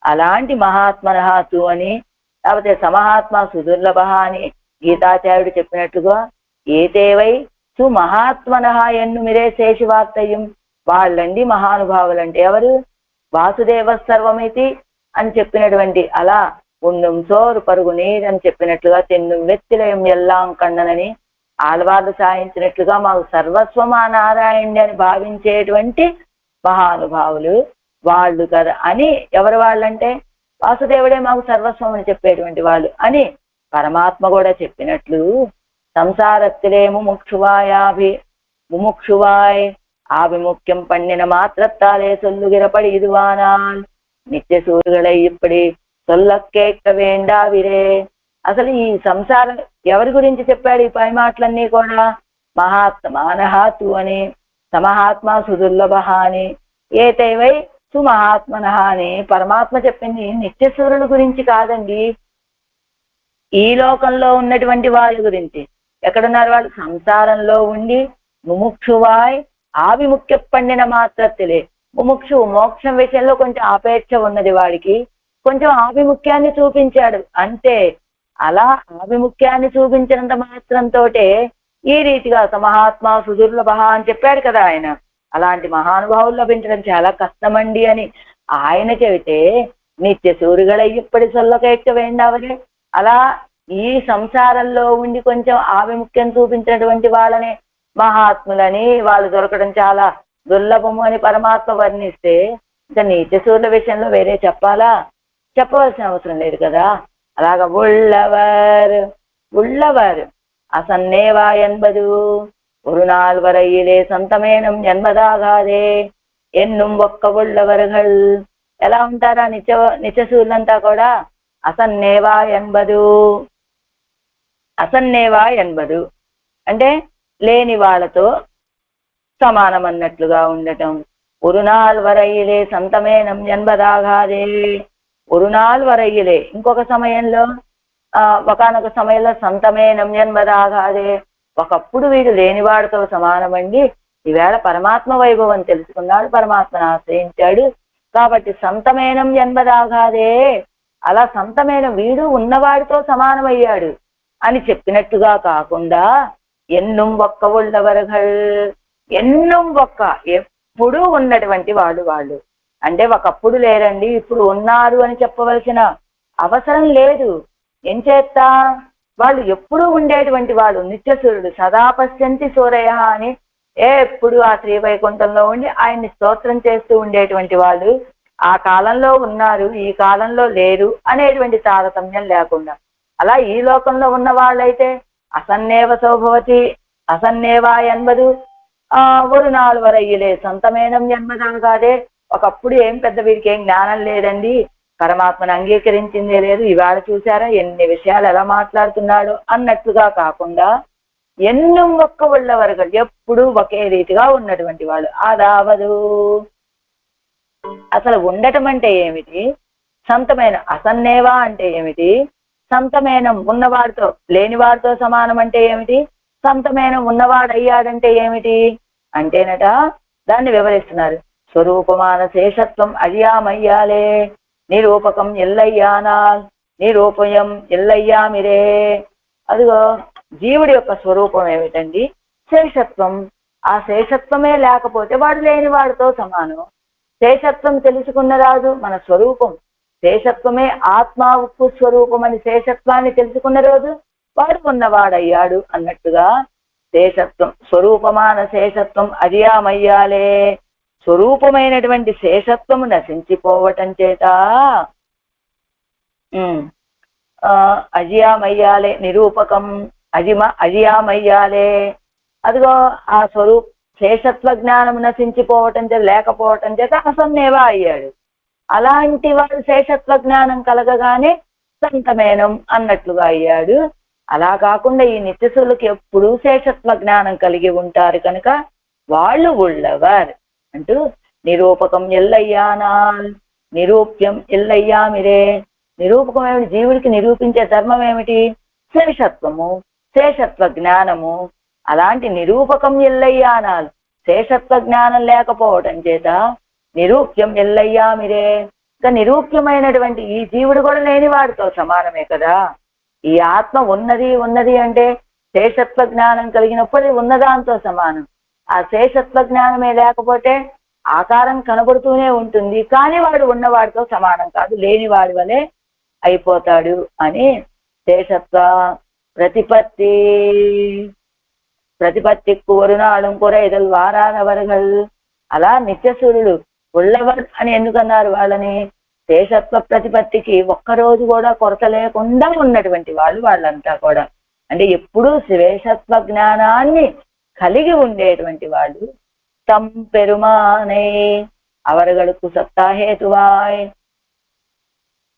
అలాంటి మహాత్మనః తు అని, లేకపోతే సమహాత్మ సుదుర్లభ అని గీతాచార్యుడు చెప్పినట్లుగా ఏతేవై సుమహాత్మనః ఎన్నుమిరే శేషివార్తయ్యం వాళ్ళండి మహానుభావులంటే ఎవరు, వాసుదేవ సర్వమితి అని చెప్పినటువంటి, అలా ఉండుం సోరు పరుగు నీరు అని చెప్పినట్లుగా తెన్ను వెత్తిలయం ఎల్లాం కన్ననని ఆళ్వార్లు సాయించినట్లుగా మాకు సర్వస్వం ఆ నారాయణుడి అని భావించేటువంటి మహానుభావులు వాళ్ళు కదా అని. ఎవరు వాళ్ళంటే వాసుదేవుడే మాకు సర్వస్వం అని చెప్పేటువంటి వాళ్ళు అని పరమాత్మ కూడా చెప్పినట్లు సంసారத்திலே முமுட்சுவாய் ஆபிமுக்கியம் பண்ணின மாத்திரத்தாலே சொல்லுகிறபடி இதுவானால் నిత్య సూర్యులై இப்படி சொல்ல கேட்க வேண்டாవిరే. అసలు ఈ సంసారం ఎవరి గురించి చెప్పాడు ఈ పై మాటలన్నీ కూడా, మహాత్మానహాతు అని, సమహాత్మ సుదుర్లభ అని, ఏతైవై సుమహాత్మనః అని పరమాత్మ చెప్పింది నిత్య సూర్యుల గురించి కాదండి, ఈ లోకంలో ఉన్నటువంటి వాళ్ళ గురించి. ఎక్కడున్నారు వాళ్ళు? సంసారంలో ఉండి ముముక్షువాయ్ ఆవిముఖ్య పండిన మాత్రత్తులే. ముముక్షు మోక్షం విషయంలో కొంచెం ఆపేక్ష ఉన్నది వాడికి, కొంచెం ఆభిముఖ్యాన్ని చూపించాడు అంతే. అలా ఆభిముఖ్యాన్ని చూపించినంత మాత్రంతో ఈ రీతిగా సమహాత్మ సుదుర్లభ అని చెప్పాడు కదా ఆయన. అలాంటి మహానుభావులు లభించడం చాలా కష్టమండి అని ఆయన చెబితే నిత్య సూర్యుగళ ఇప్పటి సొల్లకేట్ట వేండావలే. అలా ఈ సంసారంలో ఉండి కొంచెం ఆభిముఖ్యం చూపించినటువంటి వాళ్ళని మహాత్ములని, వాళ్ళు దొరకడం చాలా దుర్లభము అని పరమాత్మ వర్ణిస్తే ఇంకా నిత్య సూర్యుల విషయంలో వేరే చెప్పాలా? చెప్పవలసిన అవసరం లేదు కదా. అలాగా உள்ளவர் அசன்னேவா என்பது ஒரு நாள் வரையிலே సంతమేనం జన్మదాగాదే ఎన్నుం ఒక్క உள்ளவர்கள். ఎలా ఉంటారా నిత్యసూర్యులంతా కూడా? అసన్నేవా ఎన్బదు అంటే లేని వాళ్ళతో సమానం అన్నట్లుగా ఉండటం. ఒరునాల్ వరయిలే సంతమేనం జన్మదాగాదే. ఒరునాల్ వరయిలే ఇంకొక సమయంలో ఒకనొక సమయంలో సంతమేనం జన్మదాగాదే, ఒకప్పుడు వీడు లేనివాడితో సమానమండి. ఈవేళ పరమాత్మ వైభవం తెలుసుకున్నాడు, పరమాత్మను ఆశ్రయించాడు కాబట్టి సంతమేనం జన్మదాగాదే. అలా సంతమేనం వీడు ఉన్నవాడితో సమానమయ్యాడు అని చెప్పినట్టుగా కాకుండా ఎన్నుం ఒక్క உள்ளவர்கள், ఎన్నుం ఒక్క ఎప్పుడూ ఉన్నటువంటి వాళ్ళు అంటే ఒకప్పుడు లేరండి ఇప్పుడు ఉన్నారు అని చెప్పవలసిన అవసరం లేదు. ఏం చేస్తా? వాళ్ళు ఎప్పుడూ ఉండేటువంటి వాళ్ళు నిత్యసూర్యుడు. సదా పశ్యంతి సూరయ అని ఎప్పుడు ఆ శ్రీవైకుంఠంలో ఉండి ఆయన్ని స్తోత్రం చేస్తూ ఉండేటువంటి వాళ్ళు ఆ కాలంలో ఉన్నారు, ఈ కాలంలో లేరు అనేటువంటి తారతమ్యం లేకుండా. అలా ఈ లోకంలో ఉన్న వాళ్ళైతే అసన్నేవ సౌభవతి అసన్నేవా ఎన్బదు ஒரு நாள் వరయ్యలే సంతమేనం జన్మదాగాదే. ఒకప్పుడు ఏం పెద్ద వీరికి ఏం జ్ఞానం లేదండి, పరమాత్మను అంగీకరించిందే లేదు, ఇవాళ చూసారా ఎన్ని విషయాలు ఎలా మాట్లాడుతున్నాడు అన్నట్టుగా కాకుండా ఎన్నుం ఒక్క உள்ளவர்கள் ఎప్పుడు ఒకే రీతిగా ఉన్నటువంటి వాళ్ళు. అదావదు అసలు ఉండటం అంటే ఏమిటి? సంతమైన అసన్నేవా అంటే ఏమిటి? సంతమేనం ఉన్నవాడితో లేనివాడితో సమానం అంటే ఏమిటి? సంతమేనం ఉన్నవాడు అయ్యాడంటే ఏమిటి అంటేనట దాన్ని వివరిస్తున్నారు. స్వరూపమాన శేషత్వం అయ్యామయ్యాలే నిరూపకం ఎల్లయ్యానాల్ నిరూపయం ఎల్లయ్యామిరే. అదిగో జీవుడి యొక్క స్వరూపం ఏమిటండి? శేషత్వం. ఆ శేషత్వమే లేకపోతే వాడు లేని వాడితో సమానం. శేషత్వం తెలుసుకున్న రాదు మన స్వరూపం. శేషత్వమే ఆత్మ ఉప్పు స్వరూపం అని శేషత్వాన్ని తెలుసుకున్న రోజు వాడు ఉన్నవాడయ్యాడు అన్నట్టుగా శేషత్వం స్వరూపమాన శేషత్వం అజయామయ్యాలే. స్వరూపమైనటువంటి శేషత్వము నశించిపోవటం చేత అజయామయ్యాలే నిరూపకం అజయామయ్యాలే. అదిగో ఆ శేషత్వ జ్ఞానం నశించిపోవటం చేత లేకపోవటం చేత అసన్నేవా అయ్యాడు. అలాంటి వాడు శేషత్వ జ్ఞానం కలగగానే సంతమేనం అన్నట్లుగా అయ్యాడు. అలా కాకుండా ఈ నిత్యసులకు ఎప్పుడూ శేషత్వ జ్ఞానం కలిగి ఉంటారు కనుక వాళ్ళు உள்ளவர் అంటూ నిరూపకం ఎల్లయ్యానాల్ నిరూప్యం ఎల్లయ్యామిరే. నిరూపకం ఏమిటి? జీవుడికి నిరూపించే ధర్మం ఏమిటి? శేషత్వము, శేషత్వ జ్ఞానము. అలాంటి నిరూపకం ఎల్లయ్యానాల్ శేషత్వ జ్ఞానం లేకపోవటం చేత నిరూప్యం ఎల్లయ్యామిరే. ఇంకా నిరూప్యమైనటువంటి ఈ జీవుడు కూడా లేని వాడితో సమానమే కదా. ఈ ఆత్మ ఉన్నది అంటే శేషత్వ జ్ఞానం కలిగినప్పుడు ఉన్నదాంతో సమానం. ఆ శేషత్వ జ్ఞానమే లేకపోతే ఆకారం కనబడుతూనే ఉంటుంది కానీ వాడు ఉన్నవాడితో సమానం కాదు, లేని వాడి వలె అయిపోతాడు అని శేషత్వ ప్రతిపత్తికు ஒரு நாளும் குறைதல் வாராதவர்கள். అలా నిత్యసూర్యుడు உள்ளவர் అని ఎందుకన్నారు వాళ్ళని? శేషత్వ ప్రతిపత్తికి ఒక్కరోజు కూడా కొరత లేకుండా ఉన్నటువంటి వాళ్ళంతా కూడా అంటే ఎప్పుడూ శేషత్వ జ్ఞానాన్ని కలిగి ఉండేటువంటి వాళ్ళు. తం పెరుమానే அவர்களுக்கு சத்தாஹேதுவாய்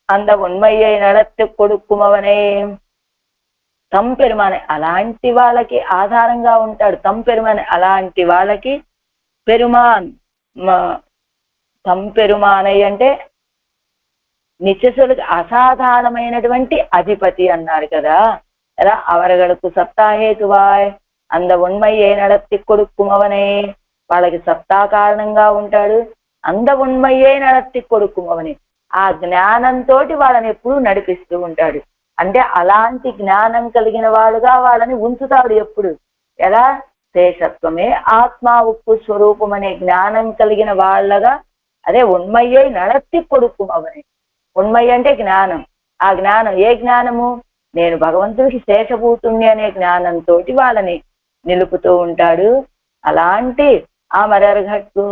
அந்த உண்மையை நடத்தி கொடுக்குమవనే. తం పెరుమానే అలాంటి వాళ్ళకి ఆధారంగా ఉంటాడు. తం పెరుమానే అలాంటి వాళ్ళకి పెరుమాన్ తం పెరుమానై అంటే నిత్యసులకు అసాధారణమైనటువంటి అధిపతి అన్నారు కదా. அவர்களுக்கு சப்தாஹேతుவாய் அந்த உண்மையை நடத்தி கொடுக்கும் அவனே. వాళ్ళకి సత్తా కారణంగా ఉంటాడు, అంద ఉన్మయ్యే నడத்தி கொடுக்கும் అవనే. ఆ జ్ఞానంతో వాళ్ళని ఎప్పుడు నడిపిస్తూ ఉంటాడు. అంటే అలాంటి జ్ఞానం కలిగిన వాడుగా వాళ్ళని ఉంచుతాడు ఎప్పుడు. ఎలా? శేషత్వమే ఆత్మ ఉప్పు స్వరూపం అనే జ్ఞానం కలిగిన వాళ్ళగా, అదే ఉన్మయ్యే నడத்தி கொடுக்கும் అవనే. ఉన్మయ్య అంటే జ్ఞానం. ఆ జ్ఞానం ఏ జ్ఞానము? నేను భగవంతుడికి శేషభూతుణ్ణి అనే జ్ఞానంతో వాళ్ళని నిలుపుతూ ఉంటాడు. అలాంటి அமரர்கட்கு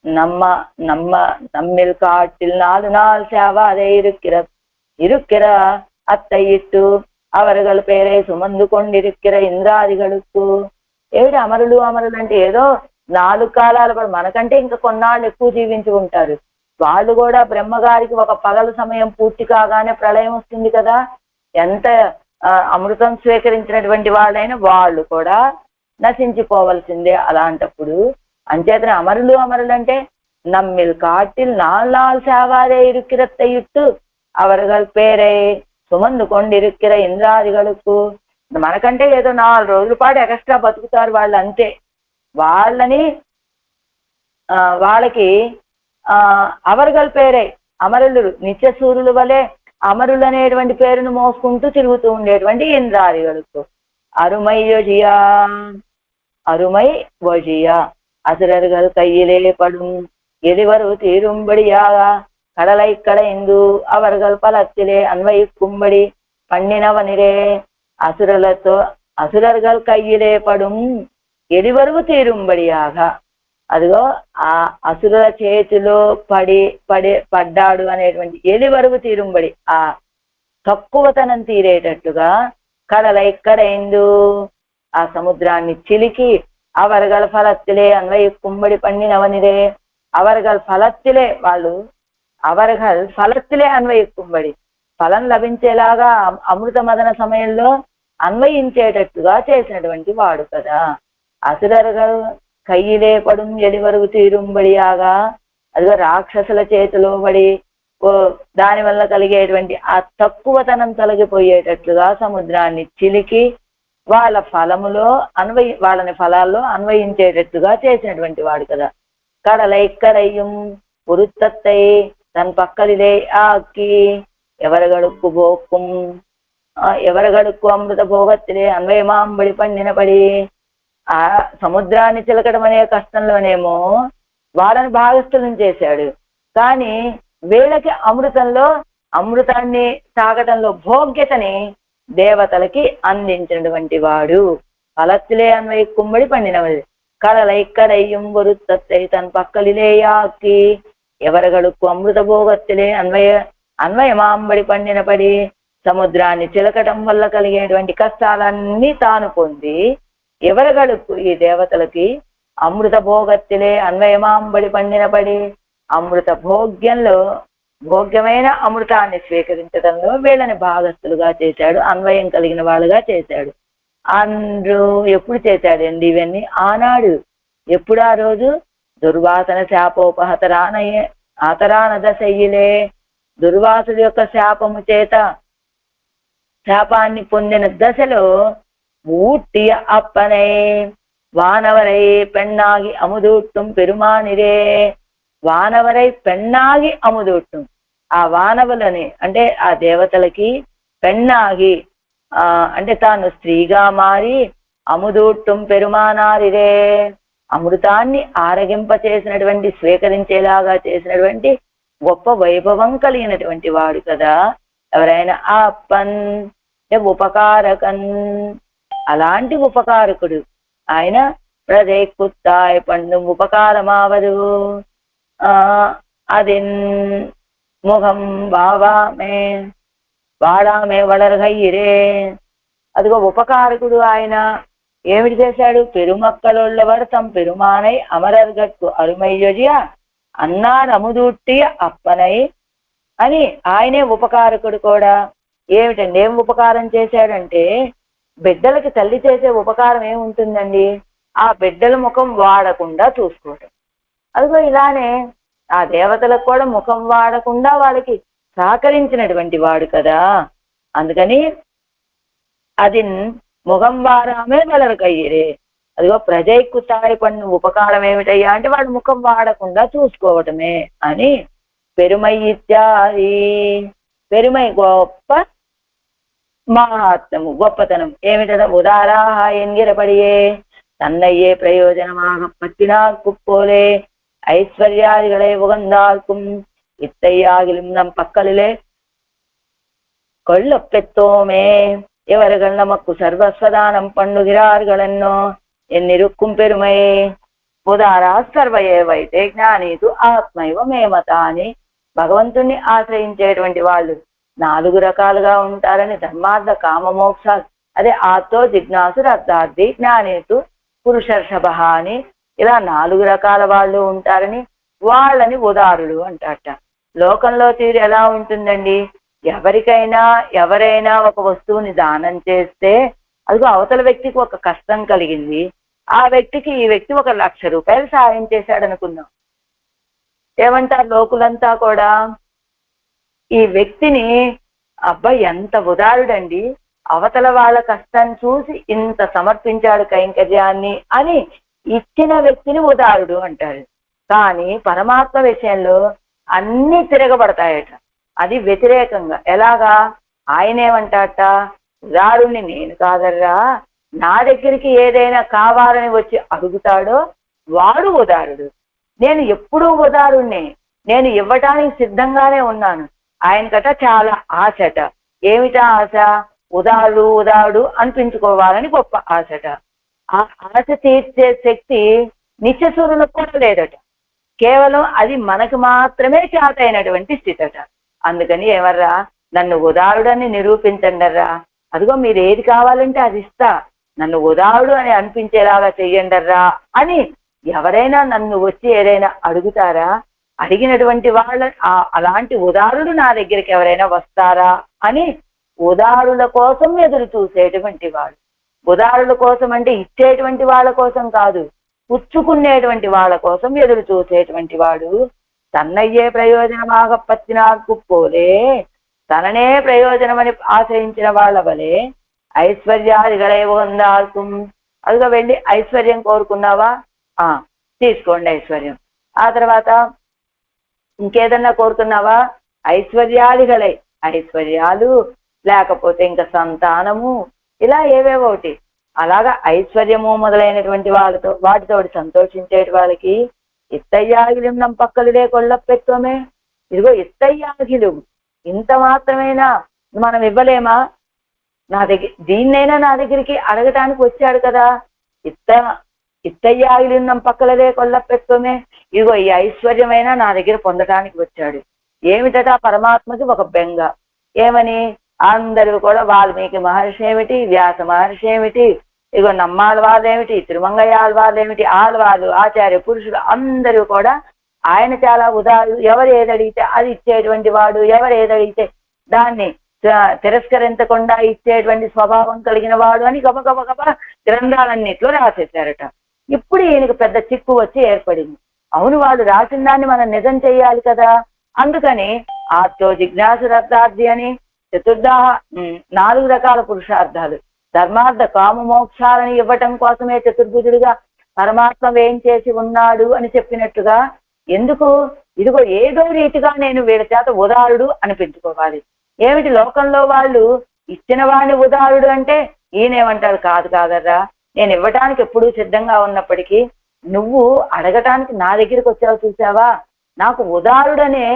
நம்ம நம்ம நம்மில் காட்டில் 4 நாள் சேவாதே இருக்கிற అత్తయిట్టు அவர்கள் పేరే సుమందు కొండిరిక్కిర ఇంద్రాదిகளுకు. ఏమిటి అమరులు అమరులు అంటే ఏదో 4 కాలాల పాటు, మనకంటే ఇంకా కొన్నాళ్ళు ఎక్కువ జీవించి ఉంటారు. వాళ్ళు కూడా బ్రహ్మగారికి ఒక పగల సమయం పూర్తి కాగానే ప్రళయం వస్తుంది కదా. ఎంత అమృతం స్వీకరించినటువంటి వాళ్ళైనా వాళ్ళు కూడా నశించిపోవలసిందే. అలాంటప్పుడు అంచేతనే అమరులు అమరులు అంటే நம்மில் காட்டில் 4 நாள் சேவாதே இருக்கிறத்தையிட்டு அவர்கள் పేరే సుమందు కొండిరిక్కిర ఇంద్రాదిகளுకు. మనకంటే ఏదో 4 రోజుల పాటు ఎక్స్ట్రా బతుకుతారు వాళ్ళు, అంతే. వాళ్ళని వాళ్ళకి అవர்கள் పేరే అమరులు, నిత్య సూర్యుల వలె అమరులు అనేటువంటి పేరును మోసుకుంటూ తిరుగుతూ ఉండేటువంటి ఇంద్రాదిகளுకు. అరుమయ్యొజియా அருமை வழியா அசுரர்கள் கையிலே படும் எதிவரு தீரும்படியாக கடலை கடைந்து அவர்கள் பலத்திலே அன்வயிக்கும்படி பண்ணினவனிரே. అసురர்கள் கையிலே పடும் ఎదివరువు తీరుంబడియాగ. అదిగో ఆ అసురుల చేతిలో పడ్డాడు అనేటువంటి ఎదివరువు తీరుంబడి, ఆ తక్కువతనం తీరేటట్టుగా కడలై కడైందు ఆ సముద్రాన్ని చిలికి అవர்கள் ఫలత్తిలే అన్వయిక్కుம்படி பண்ணினவனிரே. అవர்கள் ఫలత్తిలే, వాళ్ళు అవர்கள் ఫలత్తిలే అన్వయిక్కుம்பడి, ఫలం లభించేలాగా అమృత మదన సమయంలో అన్వయించేటట్టుగా చేసినటువంటి వాడు కదా. అసురர்கள் కయ్యిలే పడుం ఎడివరుగు తీరుంబడియాగా, అదిగో రాక్షసుల చేతిలో పడి దాని వల్ల కలిగేటువంటి ఆ తక్కువతనం తొలగిపోయేటట్లుగా సముద్రాన్ని చిలికి వాళ్ళ ఫలములో వాళ్ళని ఫలాల్లో అన్వయించేటట్టుగా చేసినటువంటి వాడు కదా. கடலை கரையும் பொருத்தத்தை தன் பக்கலிலே ஆக்கி ఎవరగడుక్కు అమృత భోగத்திலே అన్వయమాంబడి పండినపడి. ఆ సముద్రాన్ని చిలకడం అనే కష్టంలోనేమో వాళ్ళని భాగస్థులను చేశాడు, కానీ వీళ్ళకి అమృతాన్ని తాగటంలో భోగ్యతని దేవతలకి అందించినటువంటి వాడు. ఫలத்திலே అన్వయిక్కుம்படி பண்ணினவள். கடலை கரையும் பொருத்தத்தை தன் பக்கலிலேயாக்கி ఎవరగడుక్కు అమృత భోగத்திலே అన్వయమాంబడి పండినపడి. సముద్రాన్ని చిలకటం వల్ల కలిగేటువంటి కష్టాలన్నీ తాను పొంది ఎవరగడుక్కు ఈ దేవతలకి అమృత భోగத்திலே అన్వయమాంబడి పండినపడి, అమృత భోగ్యమైన అమృతాన్ని స్వీకరించడంలో వీళ్ళని భాగస్థులుగా చేశాడు, అన్వయం కలిగిన వాళ్ళుగా చేశాడు. అందరూ ఎప్పుడు చేశాడండి ఇవన్నీ? ఆనాడు. ఎప్పుడు? ఆ రోజు దుర్వాసన శాపోపహతరాన దశయ్యలే. దుర్వాసుడు యొక్క శాపము చేత శాపాన్ని పొందిన దశలో ஊட்டிய அப்பனை வானவரை பெண்ணாகி அமுதூட்டும் பெருமாనిరే. వానవరై పెన్నాగి అముదూట్టు. ఆ వానవులని అంటే ఆ దేవతలకి పెన్నాగి అంటే తాను స్త్రీగా మారి అముదూట్టుం పెరుమానారిరే, అమృతాన్ని ఆరగింప చేసినటువంటి, స్వీకరించేలాగా చేసినటువంటి గొప్ప వైభవం కలిగినటువంటి వాడు కదా. ఎవరైనా ఆపన్ ఉపకారకన్, అలాంటి ఉపకారకుడు ఆయన. ప్రజైకుత్తాయ్ పండు ఉపకారమావదు అదిన్ ముఖం వాడామే వளர்கையிரே. అదిగో ఉపకారకుడు ఆయన. ఏమిటి చేశాడు? పెరుమక్కలుள்ளவர் తమ్ పెరుమానై అమరర్గట్కు అరుమయ్యొజియా అన్నాడు అముదూట్టియ అప్పనై అని ఆయనే ఉపకారకుడు కూడా. ఏమిటండి, ఏం ఉపకారం చేశాడంటే, బిడ్డలకి తల్లి చేసే ఉపకారం ఏముంటుందండి? ఆ బిడ్డల ముఖం వాడకుండా చూసుకోవటం. అదిగో ఇలానే ఆ దేవతలకు కూడా ముఖం వాడకుండా వాళ్ళకి సహకరించినటువంటి వాడు కదా. అందుకని అదిన్ ముఖం వారామే వలరు కయ్యరే. అదిగో ప్రజైకు తాయి పన్ను ఉపకారం ఏమిటయ్యా అంటే వాడు ముఖం వాడకుండా చూసుకోవటమే అని. పెరుమై ఇత్యాది, పెరుమై గొప్ప మహాత్మము గొప్పతనం ఏమిటదా. ఉదారాహ ఎన్గిరపడియే தன்னையே பிரயோஜனமாக பற்றினார் குப்போலே ஐஸ்வர்யாதிகளை உகந்தார்க்கும் இத்தையாகிலும் நம் பக்கலிலே கொள்ள பெற்றோமே. இவர்கள் நமக்கு சர்வஸ்வதானம் பண்ணுகிறார்களென்னோ என்னிருக்கும் பெருமை. ఉదారా సర్వయేవైతే జ్ఞానీతు ఆత్మైవ మేమత అని భగవంతుణ్ణి ఆశ్రయించేటువంటి వాళ్ళు 4 రకాలుగా ఉంటారని. ధర్మార్థ కామ మోక్షాలు, అదే ఆత్తో జిజ్ఞాసు అర్థార్థి జ్ఞానేతు పురుషర్షభ అని ఇలా 4 రకాల వాళ్ళు ఉంటారని వాళ్ళని ఉదారులు అంటారట. లోకంలో తీరు ఎలా ఉంటుందండి, ఎవరైనా ఒక వస్తువుని దానం చేస్తే అదిగో అవతల వ్యక్తికి ఒక కష్టం కలిగింది, ఆ వ్యక్తికి ఈ వ్యక్తి 1,00,000 రూపాయలు సాయం చేశాడు అనుకుందాం. ఏమంటారు లోకులంతా కూడా, ఈ వ్యక్తిని అబ్బాయి ఎంత ఉదారుడండి, అవతల వాళ్ళ కష్టాన్ని చూసి ఇంత సమర్పించాడు కైంకర్యాన్ని అని ఇచ్చిన వ్యక్తిని ఉదారుడు అంటారు. కానీ పరమాత్మ విషయంలో అన్ని తిరగబడతాయట. అది వ్యతిరేకంగా. ఎలాగా, ఆయనేమంటాట, ఉదారుణ్ణి నేను కాదర్రా, నా దగ్గరికి ఏదైనా కావాలని వచ్చి అడుగుతాడో వాడు ఉదారుడు. నేను ఎప్పుడూ ఉదారుణ్ణే, నేను ఇవ్వటానికి సిద్ధంగానే ఉన్నాను. ఆయనకట చాలా ఆశట. ఏమిటా ఆశ, ఉదారుడు అనిపించుకోవాలని గొప్ప ఆశట. ఆ ఆశ తీర్చే శక్తి నిత్యసూరులకు కూడా లేదట. కేవలం అది మనకు మాత్రమే చేతైనటువంటి స్థితట. అందుకని ఎవర్రా, నన్ను ఉదారుడని నిరూపించండర్రా, అదిగో మీరు ఏది కావాలంటే అది ఇస్తా, నన్ను ఉదారుడు అని అనిపించేలాగా చెయ్యండర్రా అని ఎవరైనా నన్ను వచ్చి ఏదైనా అడుగుతారా? అడిగినటువంటి వాళ్ళ అలాంటి ఉదారుడు నా దగ్గరికి ఎవరైనా వస్తారా అని ఉదారుల కోసం ఎదురు చూసేటువంటి వాడు. ఉదారుల కోసం అంటే ఇచ్చేటువంటి వాళ్ళ కోసం కాదు, పుచ్చుకునేటువంటి వాళ్ళ కోసం ఎదురు చూసేటువంటి వాడు. తన్నయ్యే ప్రయోజనమాగ పత్తినాకు పోలే, తననే ప్రయోజనమని ఆశ్రయించిన వాళ్ళ వలె ఐశ్వర్యాదిగలై పొందాల్కు. అదిగా వెళ్ళి ఐశ్వర్యం కోరుకున్నావా, తీసుకోండి ఐశ్వర్యం. ఆ తర్వాత ఇంకేదన్నా కోరుకున్నావా, ఐశ్వర్యాదిగలై, ఐశ్వర్యాలు లేకపోతే ఇంకా సంతానము, ఇలా ఏవేవోటి అలాగా ఐశ్వర్యము మొదలైనటువంటి వాటితో సంతోషించేటి వాళ్ళకి ఇత్తయ్యాగిలం నమ్ పక్కలుడే కొల్లపెత్తోమే. ఇదిగో ఇత్తయ్యాగిలు, ఇంత మాత్రమేనా మనం ఇవ్వలేమా? నా దగ్గర దీన్నైనా నా దగ్గరికి అడగటానికి వచ్చాడు కదా, ఇత్తయ్యాగిలం నమ్ పక్కలదే కొల్లపెత్తోమే. ఇదిగో ఈ ఐశ్వర్యమైనా నా దగ్గర పొందటానికి వచ్చాడు. ఏమిటట పరమాత్మకి ఒక బెంగ. ఏమని, అందరూ కూడా వాల్మీకి మహర్షి ఏమిటి, వ్యాస మహర్షి ఏమిటి, ఇగో నమ్మాళ్ళవాళ్ళు ఏమిటి, తిరుమంగయ్యాళ్ళవాళ్ళు ఏమిటి, ఆళ్వాళ్ళు ఆచార్య పురుషులు అందరూ కూడా ఆయన చాలా ఉదారుడు. ఎవరు ఏదడిగితే అది ఇచ్చేటువంటి వాడు, ఎవరు ఏదడిగితే దాన్ని తిరస్కరించకుండా ఇచ్చేటువంటి స్వభావం కలిగిన వాడు అని గబగబ గ్రంథాలన్నిట్లో రాసేశారట. ఇప్పుడు ఈయనకు పెద్ద చిక్కు వచ్చి ఏర్పడింది. అవును, వాడు రాసిన దాన్ని మనం నిజం చెయ్యాలి కదా. అందుకని ఆత్తో జిజ్ఞాసురర్థార్థి అని 4 రకాల పురుషార్థాలు, ధర్మార్థ కామ మోక్షాలని ఇవ్వటం కోసమే చతుర్భుజుడిగా పరమాత్మ ఏం చేసి ఉన్నాడు అని చెప్పినట్టుగా, ఎందుకు, ఇదిగో ఏదో రీతిగా నేను వీళ్ళ చేత ఉదారుడు అనిపించుకోవాలి. ఏమిటి లోకంలో వాళ్ళు ఇచ్చిన వాడిని ఉదారుడు అంటే ఈయనేమంటారు, కాదర్రా, నేను ఇవ్వటానికి ఎప్పుడూ సిద్ధంగా ఉన్నప్పటికీ నువ్వు అడగటానికి నా దగ్గరికి వచ్చావు చూసావా, నాకు ఉదారుడనే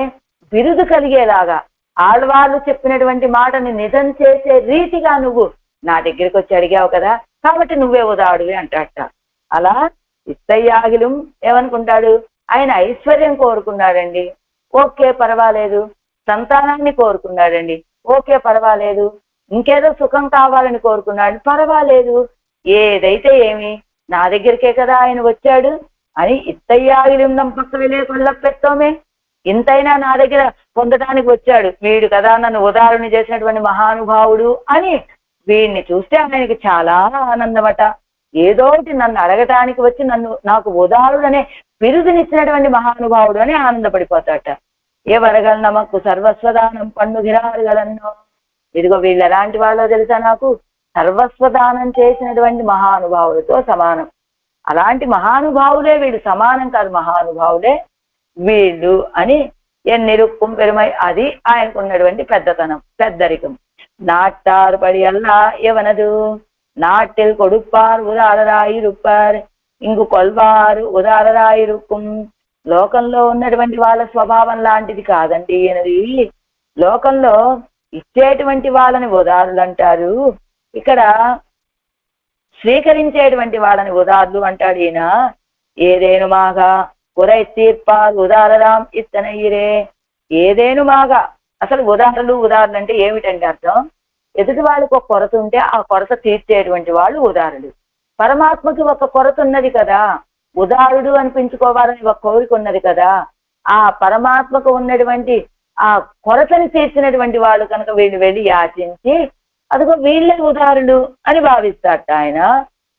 బిరుదు కలిగేలాగా ఆళ్వాళ్ళు చెప్పినటువంటి మాటని నిజం చేసే రీతిగా నువ్వు నా దగ్గరికి వచ్చి అడిగావు కదా, కాబట్టి నువ్వే ఉదారుడివి అంటాట. అలా ఇత్తయ్యాగిలు ఏమనుకుంటాడు, ఆయన ఐశ్వర్యం కోరుకున్నాడండి, ఓకే పర్వాలేదు. సంతానాన్ని కోరుకున్నాడండి, ఓకే పర్వాలేదు. ఇంకేదో సుఖం కావాలని కోరుకున్నాడు, పర్వాలేదు. ఏదైతే ఏమి, నా దగ్గరికే కదా ఆయన వచ్చాడు అని ఇత్తయ్యాగిలు పక్కన లేకుండా పెట్టోమే. ఇంతైనా నా దగ్గర పొందడానికి వచ్చాడు వీడు కదా నన్ను ఉదాహరణ చేసినటువంటి మహానుభావుడు అని వీడిని చూస్తే ఆయనకి చాలా ఆనందమట. ఏదోటి నన్ను అడగటానికి వచ్చి నాకు ఉదాహరుడనే బిరుదునిచ్చినటువంటి మహానుభావుడు అని ఆనందపడిపోతాట. ఏ వరగల నమకు సర్వస్వదానం పండుగిరారుగలన్నో. ఇదిగో వీళ్ళు ఎలాంటి వాళ్ళో తెలుసా నాకు, సర్వస్వదానం చేసినటువంటి మహానుభావులతో సమానం. అలాంటి మహానుభావులే వీళ్ళు, సమానం కాదు, మహానుభావులే వీళ్ళు అని ఎన్నిరుక్కుం పెరుమై, అది ఆయనకు ఉన్నటువంటి పెద్దతనం, పెద్దరికం. నాట్టారు పడి అల్లా ఎవనదు నాட்டில் கொடுப்பார் ఉదారరాయిరుప్పారు ఇంగు కొల్వారు ఉదారరాయిరుక్కుం. లోకంలో ఉన్నటువంటి వాళ్ళ స్వభావం లాంటిది కాదండి అనేది. లోకంలో ఇచ్చేటువంటి వాళ్ళని ఉదారులు అంటారు, ఇక్కడ స్వీకరించేటువంటి వాళ్ళని ఉదారులు అంటాడు ఈయన. ఏదేను మాగా కురై తీర్పారు ఉదారరాం ఇత్తనయ్యరే. ఏదేను మాగా, అసలు ఉదారులు అంటే ఏమిటంటే అర్థం, ఎదుటి వాళ్ళకి ఒక కొరత ఉంటే ఆ కొరత తీర్చేటువంటి వాళ్ళు ఉదారులు. పరమాత్మకి ఒక కొరత ఉన్నది కదా, ఉదారుడు అనిపించుకోవాలని ఒక కోరిక ఉన్నది కదా, ఆ పరమాత్మకు ఉన్నటువంటి ఆ కొరతని తీర్చినటువంటి వాళ్ళు కనుక వీళ్ళు వెళ్ళి యాచించి అదిగో వీళ్ళే ఉదారులు అని భావిస్తారట ఆయన.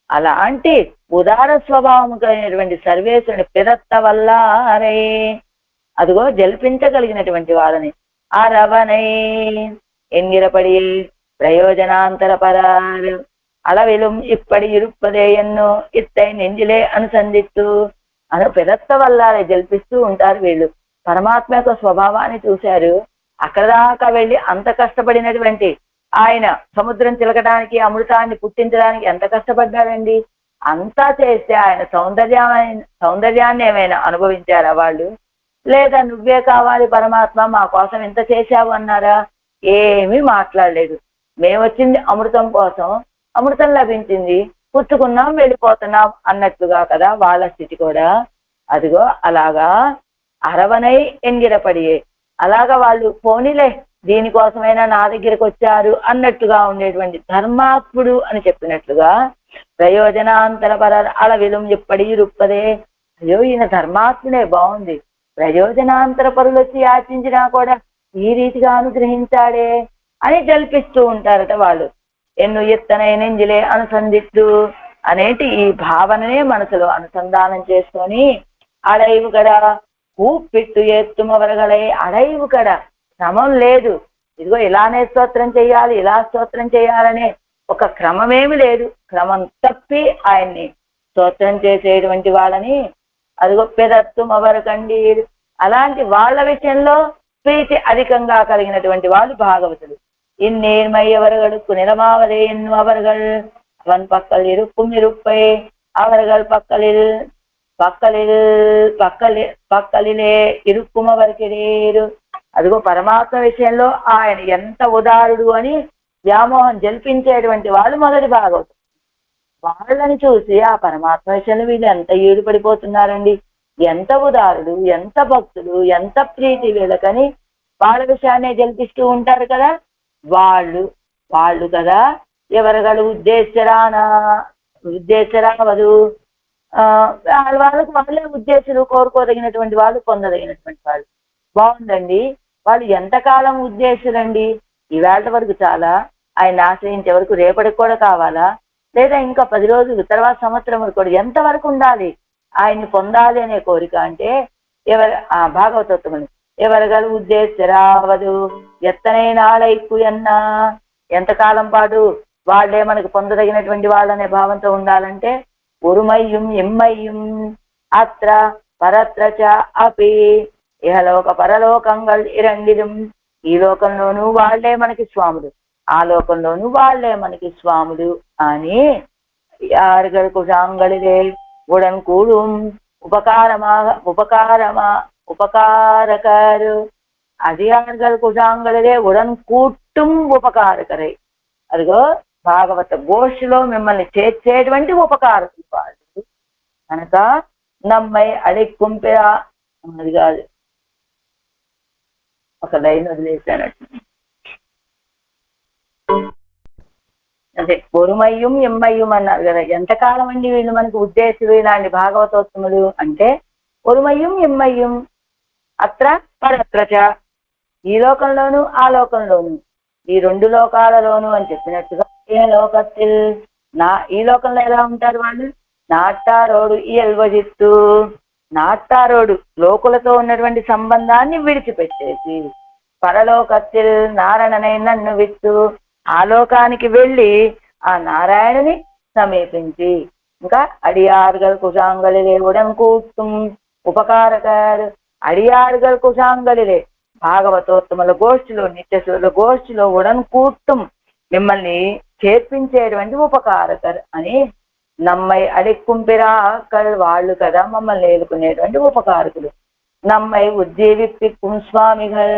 అలాంటి ఉదార స్వభావం కలిగినటువంటి సర్వేశ్వరుని పిదత్త వల్ల అరే, అదిగో జల్పించగలిగినటువంటి వాళ్ళని. అరవనై ఎన్గిరపడి ప్రయోజనాంతర పరారు அளவிலும் இப்படி இருப்பதே ఎన్నో ఇత్తై నెంజిలే అనుసంధిస్తూ అను పిదత్త వల్ల జల్పిస్తూ ఉంటారు వీళ్ళు. పరమాత్మ యొక్క స్వభావాన్ని చూశారు, అక్కడ దాకా వెళ్ళి అంత కష్టపడినటువంటి ఆయన సముద్రం చిలకడానికి, అమృతాన్ని పుట్టించడానికి ఎంత కష్టపడ్డారండి. అంతా చేస్తే ఆయన సౌందర్యాన్ని ఏమైనా అనుభవించారా వాళ్ళు? లేదా నువ్వే కావాలి పరమాత్మ మా కోసం ఇంత చేశావు అన్నారా? ఏమీ మాట్లాడలేదు. మేమొచ్చింది అమృతం కోసం, అమృతం లభించింది, పుచ్చుకున్నాం వెళ్ళిపోతున్నాం అన్నట్లుగా కదా వాళ్ళ స్థితి కూడా. అదిగో అలాగా అరవనై ఎంగిరపడియే, అలాగా వాళ్ళు పోనీలే దీనికోసమైనా నా దగ్గరికి వచ్చారు అన్నట్టుగా ఉండేటువంటి ధర్మాత్ముడు అని చెప్పినట్లుగా ప్రయోజనాంతర పర అలవిలం ఎప్పటి రుప్పదే. అయ్యో ఈయన ధర్మాత్ముడే, బాగుంది, ప్రయోజనాంతర పరులు వచ్చి యాచించినా కూడా ఈ రీతిగా అనుగ్రహించాడే అని జల్పిస్తూ ఉంటారట వాళ్ళు. ఎన్ను ఎత్తనైనంజిలే అనుసంధిస్తూ అనేటి ఈ భావననే మనసులో అనుసంధానం చేసుకొని అడైవు కడ కూప్పిట్టు ఎత్తుమవరగలై, అడైవు కడ క్రమం లేదు. ఇదిగో ఇలానే స్తోత్రం చేయాలి, ఇలా స్తోత్రం చేయాలనే ఒక క్రమమేమి లేదు. క్రమం తప్పి ఆయన్ని స్తోత్రం చేసేటువంటి వాళ్ళని అదిగో పెదత్తుమవరకండి, అలాంటి వాళ్ళ విషయంలో ప్రీతి అధికంగా కలిగినటువంటి వాళ్ళు భాగవతులు. இந்நேர்மையவர்களுக்கு நிலமாவதே என்னும் அவர்கள் அவன் பக்கல் இருக்கும் இருப்பை அவர்கள் పక్కలిలే ఇరుక్కుమ వరకిరేరు. అదిగో పరమాత్మ విషయంలో ఆయన ఎంత ఉదారుడు అని వ్యామోహం జల్పించేటువంటి వాళ్ళు మొదటి భాగవతం. వాళ్ళని చూసి ఆ పరమాత్మ విషయంలో వీళ్ళు ఎంత ఏడు పడిపోతున్నారండి, ఎంత ఉదారుడు, ఎంత భక్తుడు, ఎంత ప్రీతి వీళ్ళకని వాళ్ళ విషయాన్నే జల్పిస్తూ ఉంటారు కదా వాళ్ళు కదా. ఎవరగలు ఉద్దేశరావదు, వాళ్ళకి వాళ్ళే ఉద్దేశాలు కోరుకోదగినటువంటి వాళ్ళు, పొందదగినటువంటి వాళ్ళు. బాగుందండి, వాళ్ళు ఎంతకాలం ఉద్దేశులండి? ఈవేళ వరకు చాలా, ఆయన ఆశ్రయించే వరకు రేపటికి కూడా కావాలా? లేదా ఇంకా 10 రోజులు తర్వాత సంవత్సరం వరకు కూడా ఎంతవరకు ఉండాలి ఆయన్ని పొందాలి అనే కోరిక? అంటే భాగవతోత్తములు ఎవరగలు ఉద్దేశరావదు ఎత్తనైన ఆళైకు ఎన్నా, ఎంతకాలం పాటు వాళ్ళే మనకు పొందదగినటువంటి వాళ్ళనే భావంతో ఉండాలంటే ఉరుమయ్యం ఎమ్మయ్యం అత్ర పరత్రచ అపి ఇహలోక పరలోకంగల్ ఇరండిరం. ఈ లోకంలోనూ వాళ్లే మనకి స్వాములు, ఆ లోకంలోనూ వాళ్లే మనకి స్వాములు అని யார்கள் குஷாங்களிலே உடன் கூடும் ఉపకారకారు అధియాர்கள் కుషాంగళిదే ఉడన్ కూట్టుం ఉపకారకరై. అదిగో భాగవత గోష్ఠిలో మిమ్మల్ని చేర్చేటువంటి ఉపకారకులు వాళ్ళు కనుక నమ్మై అడిక్కుంపిరా. అది కాదు, ఒక లైన్ వదిలేశానట్టు. అదే ఒరుమయ్యం ఎమ్మయ్యం అన్నారు కదా. ఎంతకాలం అండి వీళ్ళు మనకు ఉద్దేశులు ఇలాంటి భాగవతోత్తములు అంటే ఒరుమయ్యం ఎమ్మయ్యం అత్ర పరత్రచ, ఈ లోకంలోను ఆ లోకంలోను, ఈ 2 లోకాలలోను అని చెప్పినట్టుగా ఏ లోకத்தில் ఈ లోకంలో ఎలా ఉంటారు వాళ్ళు? నాట్టారోడు ఈ ఎల్వజిత్తు, నాట్టారోడు లోకులతో ఉన్నటువంటి సంబంధాన్ని విడిచిపెట్టేసి పరలోకத்தில் నారణనై నన్ను విత్తు, ఆ లోకానికి వెళ్ళి ఆ నారాయణుని సమీపించి ఇంకా అడియార్గల్ కుశాంగలిలే ఉడం కూర్చుం ఉపకారకారు అడియార్గల్ కుశాంగలిలే భాగవతోత్తముల గోష్ఠిలో నిత్యశూరుల గోష్ఠిలో ఉడన్ కూర్చుం మిమ్మల్ని చేర్పించేటువంటి ఉపకారకర్ అని నమ్మై అడిక్కుంపిరాకల్ వాళ్ళు కదా మమ్మల్ని ఏలుకునేటువంటి ఉపకారకులు நம்மை உஜ்ஜீவிப்பிக்கும் சுவாமிகள்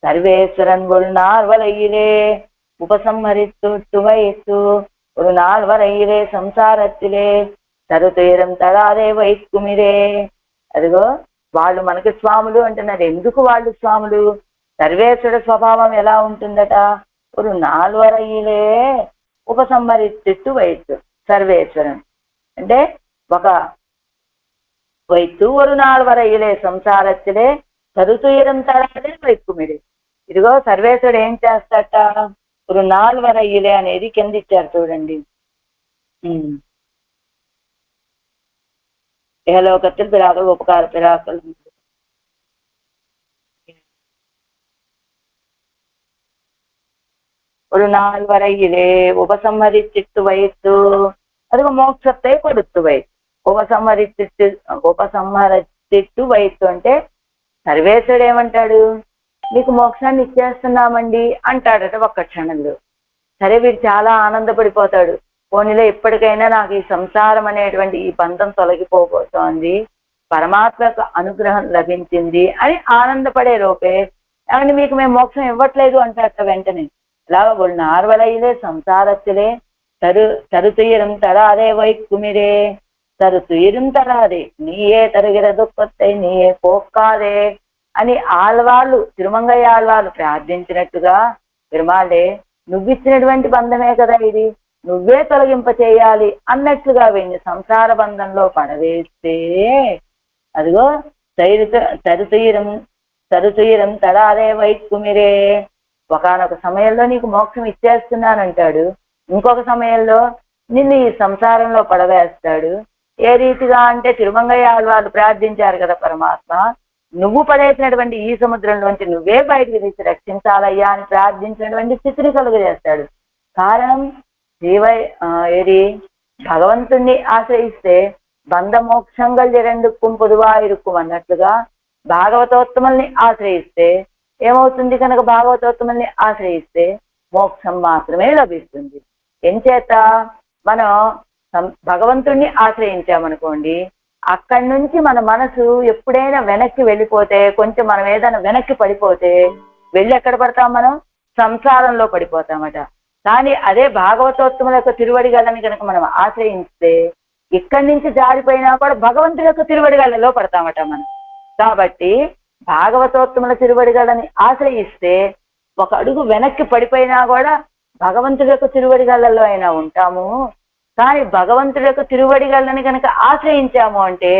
சர்வேஸ்வரன் ஒரு நாள் வரையிலே உபசம்ஹரித்து வைத்து ஒரு நாள் வரையிலே సంసారத்திலே తరుతీరం తరాదే వైకుమిరే. అదిగో వాళ్ళు మనకి స్వాములు అంటున్నారు. ఎందుకు వాళ్ళు స్వాములు? సర్వేశ్వర స్వభావం ఎలా ఉంటుందట? ஒரு நாள் వరైயிலே ఉపసంహరిత్తు వైத்து సర్వేశ్వరన్ అంటే ఒక వైతు ஒரு நாள் వరైயிலே సంసారத்திலே తరుతీరం తరాదే వైకుమిరే. ఇదిగో సర్వేశ్వరుడు ఏం చేస్తాట? ஒரு நாள் వరైయిలే అనేది కింద ఇచ్చారు చూడండి. ఏలోకത്തിൽ పిరాకలు ఉపకార పిరాకలు ஒரு நாள் வரையிலே உபசம்மரித்து வைத்து அதுக்கு మోక్షத்தை கொடுத்து வைத்து ఉపసంహరిత్తు వైతు అంటే సర్వేశ్వరుడు ఏమంటాడు? మీకు మోక్షాన్ని ఇచ్చేస్తున్నామండి అంటాడట ఒక్క క్షణంలో. సరే వీడు చాలా ఆనందపడిపోతాడు. పోనీలో ఇప్పటికైనా నాకు ఈ సంసారం అనేటువంటి ఈ బంధం తొలగిపోబోతోంది, పరమాత్మ అనుగ్రహం లభించింది అని ఆనందపడే లోపే అని మీకు మేము మోక్షం ఇవ్వట్లేదు అంటారట వెంటనే. ఇలా ஒரு நாள் வரையிலே సంసారத்திலே తరుతీరం తరాదే వైకుమిరే తరుతీరం తరాదే నీయే తరుగిற దుఃఖத்தை నీయే పోక్కాదే అని ఆళ్వాళ్ళు తిరుమంగయ్య ఆళ్వాళ్ళు ప్రార్థించినట్టుగా పెరుమాళే నువ్విచ్చినటువంటి బంధమే కదా ఇది, నువ్వే తొలగింప చేయాలి అన్నట్లుగా వీడిని సంసార బంధంలో పడవేస్తే అదిగో తరుతీరం తరాదే వైకుమిరే. ఒకనొక సమయంలో నీకు మోక్షం ఇచ్చేస్తున్నానంటాడు, ఇంకొక సమయంలో నిన్ను ఈ సంసారంలో పడవేస్తాడు. ఏ రీతిగా అంటే తిరుమంగయ్య వాళ్ళు ప్రార్థించారు కదా, పరమాత్మ నువ్వు పడేసినటువంటి ఈ సముద్రంలోంచి నువ్వే బయటికి తీసి రక్షించాలయ్యా అని ప్రార్థించినటువంటి స్థితిని కలుగజేస్తాడు. కారణం భగవంతుణ్ణి ఆశ్రయిస్తే బంధ మోక్షంగా జరెందుకుం పొదువా ఇరుక్కుం అన్నట్లుగా భాగవతోత్తముల్ని ఆశ్రయిస్తే ఏమవుతుంది? కనుక భాగవతోత్తముల్ని ఆశ్రయిస్తే మోక్షం మాత్రమే లభిస్తుంది. ఎంచేత మనం భగవంతుణ్ణి ఆశ్రయించామనుకోండి, అక్కడి నుంచి మన మనసు ఎప్పుడైనా వెనక్కి వెళ్ళిపోతే, కొంచెం మనం ఏదైనా వెనక్కి పడిపోతే వెళ్ళి ఎక్కడ పడతాం? మనం సంసారంలో పడిపోతామట. కానీ అదే భాగవతోత్తముల యొక్క తిరువడిగలని కనుక మనం ఆశ్రయిస్తే ఇక్కడి నుంచి జారిపోయినా కూడా భగవంతుడి యొక్క తిరువడిగలలో పడతామట మనం. కాబట్టి భాగవతోత్తముల తిరువడిగలని ఆశ్రయిస్తే ఒక అడుగు వెనక్కి పడిపోయినా కూడా భగవంతుడి యొక్క తిరువడిగలలో అయినా ఉంటాము. కానీ భగవంతుడి యొక్క తిరువడిగలని కనుక ఆశ్రయించాము అంటే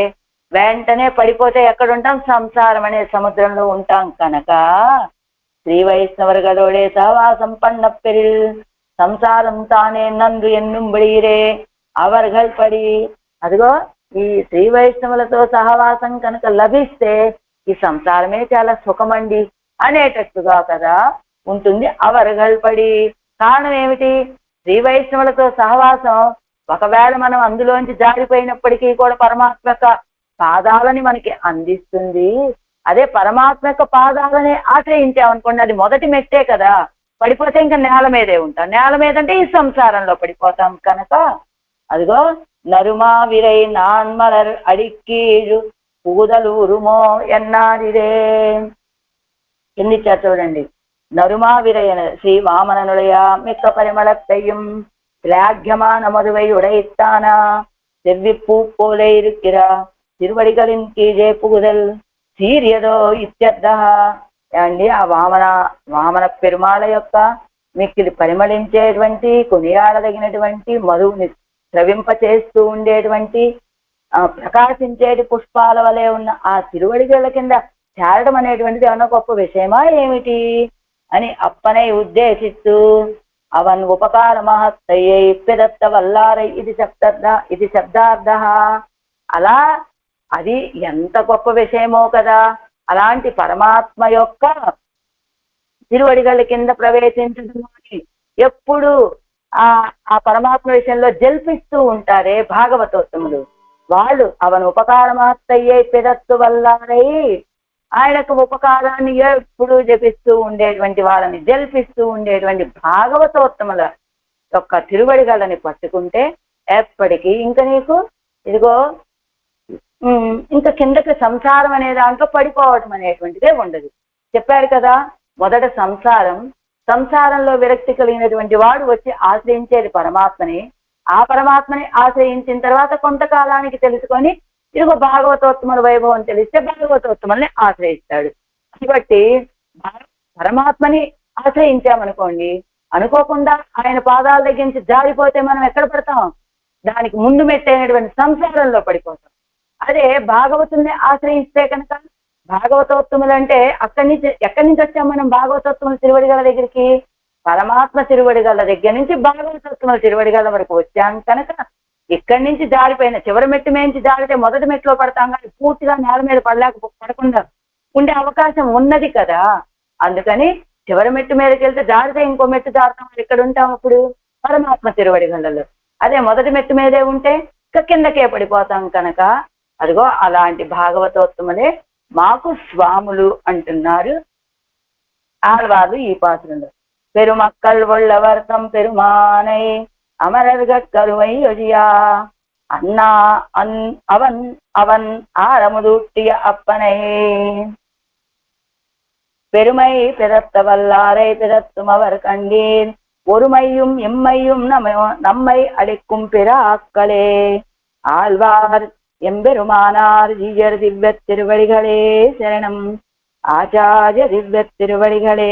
వెంటనే పడిపోతే ఎక్కడుంటాం? సంసారం అనే సముద్రంలో ఉంటాం. కనుక శ్రీ వైష్ణవర్గలోడే సహవాసం పన్న పెరిల్ సంసారం తానే నందు ఎన్నుంబడిరే అవర్గల్ పడి. అదిగో ఈ శ్రీ వైష్ణవులతో సహవాసం కనుక లభిస్తే ఈ సంసారమే చాలా సుఖమండి అనేటట్టుగా కదా ఉంటుంది. అవర్గల్ పడి కారణం ఏమిటి? శ్రీ వైష్ణవులతో సహవాసం ఒకవేళ మనం అందులోంచి జారిపోయినప్పటికీ కూడా పరమాత్మ యొక్క పాదాలని మనకి అందిస్తుంది. అదే పరమాత్మ యొక్క పాదాలని ఆశ్రయించామనుకోండి, అది మొదటి మెట్టే కదా. పడిపోతే ఇంకా నేల మీదే ఉంటాం. నేల మీద అంటే ఈ సంసారంలో పడిపోతాం. కనుక అదిగో నరుమా విరై నాన్మలర్ అడిక్కీడు పూదలూరుమో ఎన్నారిరే ఎన్నిచ్చారు చూడండి. నరుమా విరయన శ్రీ వామననుడయ మిక్క పరిమళத்தையும் திலாக்கியமான மதுவை உடைத்தானா செவ்விப்பூ போல இருக்கிறா திருவடிகளின் கீழே புகுதல் సీరియదో ఇత్యర్థ. అండి ఆ వామన పెరుమాళ యొక్క మిక్కిలి పరిమళించేటువంటి కొనియాడదగినటువంటి మధువుని స్రవింప చేస్తూ ఉండేటువంటి ప్రకాశించేటి పుష్పాల వలె ఉన్న ఆ తిరువడిగళ్ళ కింద చేరడం అనేటువంటిది ఏమన్నా గొప్ప విషయమా ఏమిటి అని అప్పనే ఉద్దేశిస్తూ అవన్ ఉపకార మహత్తయ్యే ఇప్పెదత్త వల్లారై ఇది శబ్దార్థ. అలా అది ఎంత గొప్ప విషయమో కదా. అలాంటి పరమాత్మ యొక్క తిరువడిగళ్ళ కింద ప్రవేశించడం ఎప్పుడు ఆ ఆ పరమాత్మ విషయంలో జల్పిస్తూ ఉంటారే భాగవతోత్తములు, వాళ్ళు అవన్ ఉపకారమాత్తయ్యే పిదత్తు వల్లారై, ఆయనకు ఉపకారాన్ని ఎప్పుడు జపిస్తూ ఉండేటువంటి వాళ్ళని జల్పిస్తూ ఉండేటువంటి భాగవతోత్తముల యొక్క తిరువడిగళ్ళని పట్టుకుంటే ఎప్పటికీ ఇంకా నీకు ఇదిగో ఇంకా కిందకి సంసారం అనే దాంట్లో పడిపోవడం అనేటువంటిదే ఉండదు. చెప్పారు కదా, మొదట సంసారంలో విరక్తి కలిగినటువంటి వాడు వచ్చి ఆశ్రయించేది పరమాత్మని, ఆ పరమాత్మని ఆశ్రయించిన తర్వాత కొంతకాలానికి తెలుసుకొని ఇదిగో భాగవతోత్తముల వైభవం తెలిస్తే భాగవతోత్తముల్ని ఆశ్రయిస్తాడు. కాబట్టి పరమాత్మని ఆశ్రయించామనుకోండి, అనుకోకుండా ఆయన పాదాల దగ్గర నుంచి జారిపోతే మనం ఎక్కడ పడతాం? దానికి ముందు మెట్టైనటువంటి సంసారంలో పడిపోతాం. అదే భాగవతుల్ని ఆశ్రయిస్తే కనుక, భాగవతోత్తములు అంటే ఎక్కడి నుంచి వచ్చాం మనం? భాగవతోత్తముల తిరువడిగల దగ్గరికి, పరమాత్మ తిరువడిగల దగ్గర నుంచి భాగవతోత్తముల తిరువడిగల వరకు వచ్చాం కనుక, ఇక్కడి నుంచి జారిపోయిన చివరి మెట్టు మేంచి జారితే మొదటి మెట్టులో పడతాం, కానీ పూర్తిగా నేల మీద పడకుండా ఉండే అవకాశం ఉన్నది కదా. అందుకని చివరి మెట్టు మీదకి వెళ్తే జారితే ఇంకో మెట్టు జారుతాం, ఇక్కడ ఉంటాం అప్పుడు పరమాత్మ తిరువడిగలలో. అదే మొదటి మెట్టు మీదే ఉంటే ఇక కిందకే పడిపోతాం కనుక, అదిగో అలాంటి భాగవతోత్తములే మాకు స్వాములు అంటున్నారు ఆళ్వార్లు ఈ పాత్రలో. పెరుమక్కల్ ఒళ్ళవర్తం పెరుమానై అమరర్గట్ కరువై ఒజియా అన్నా అవన్ అవన్ ஆரமுதூட்டிய அப்பனை பெருமை பிறத்த வல்லாரை பிறத்தும் அவர் கண்டீர் ஒருமையும் எம்மையும் நம்மை அளிக்கும் பிற ஆக்களே ஆழ்வார் எம்பெருமானார் ஜீயர் திவ்ய திருவடிகளே சரணம். ஆச்சாரிய திவ்ய திருவடிகளே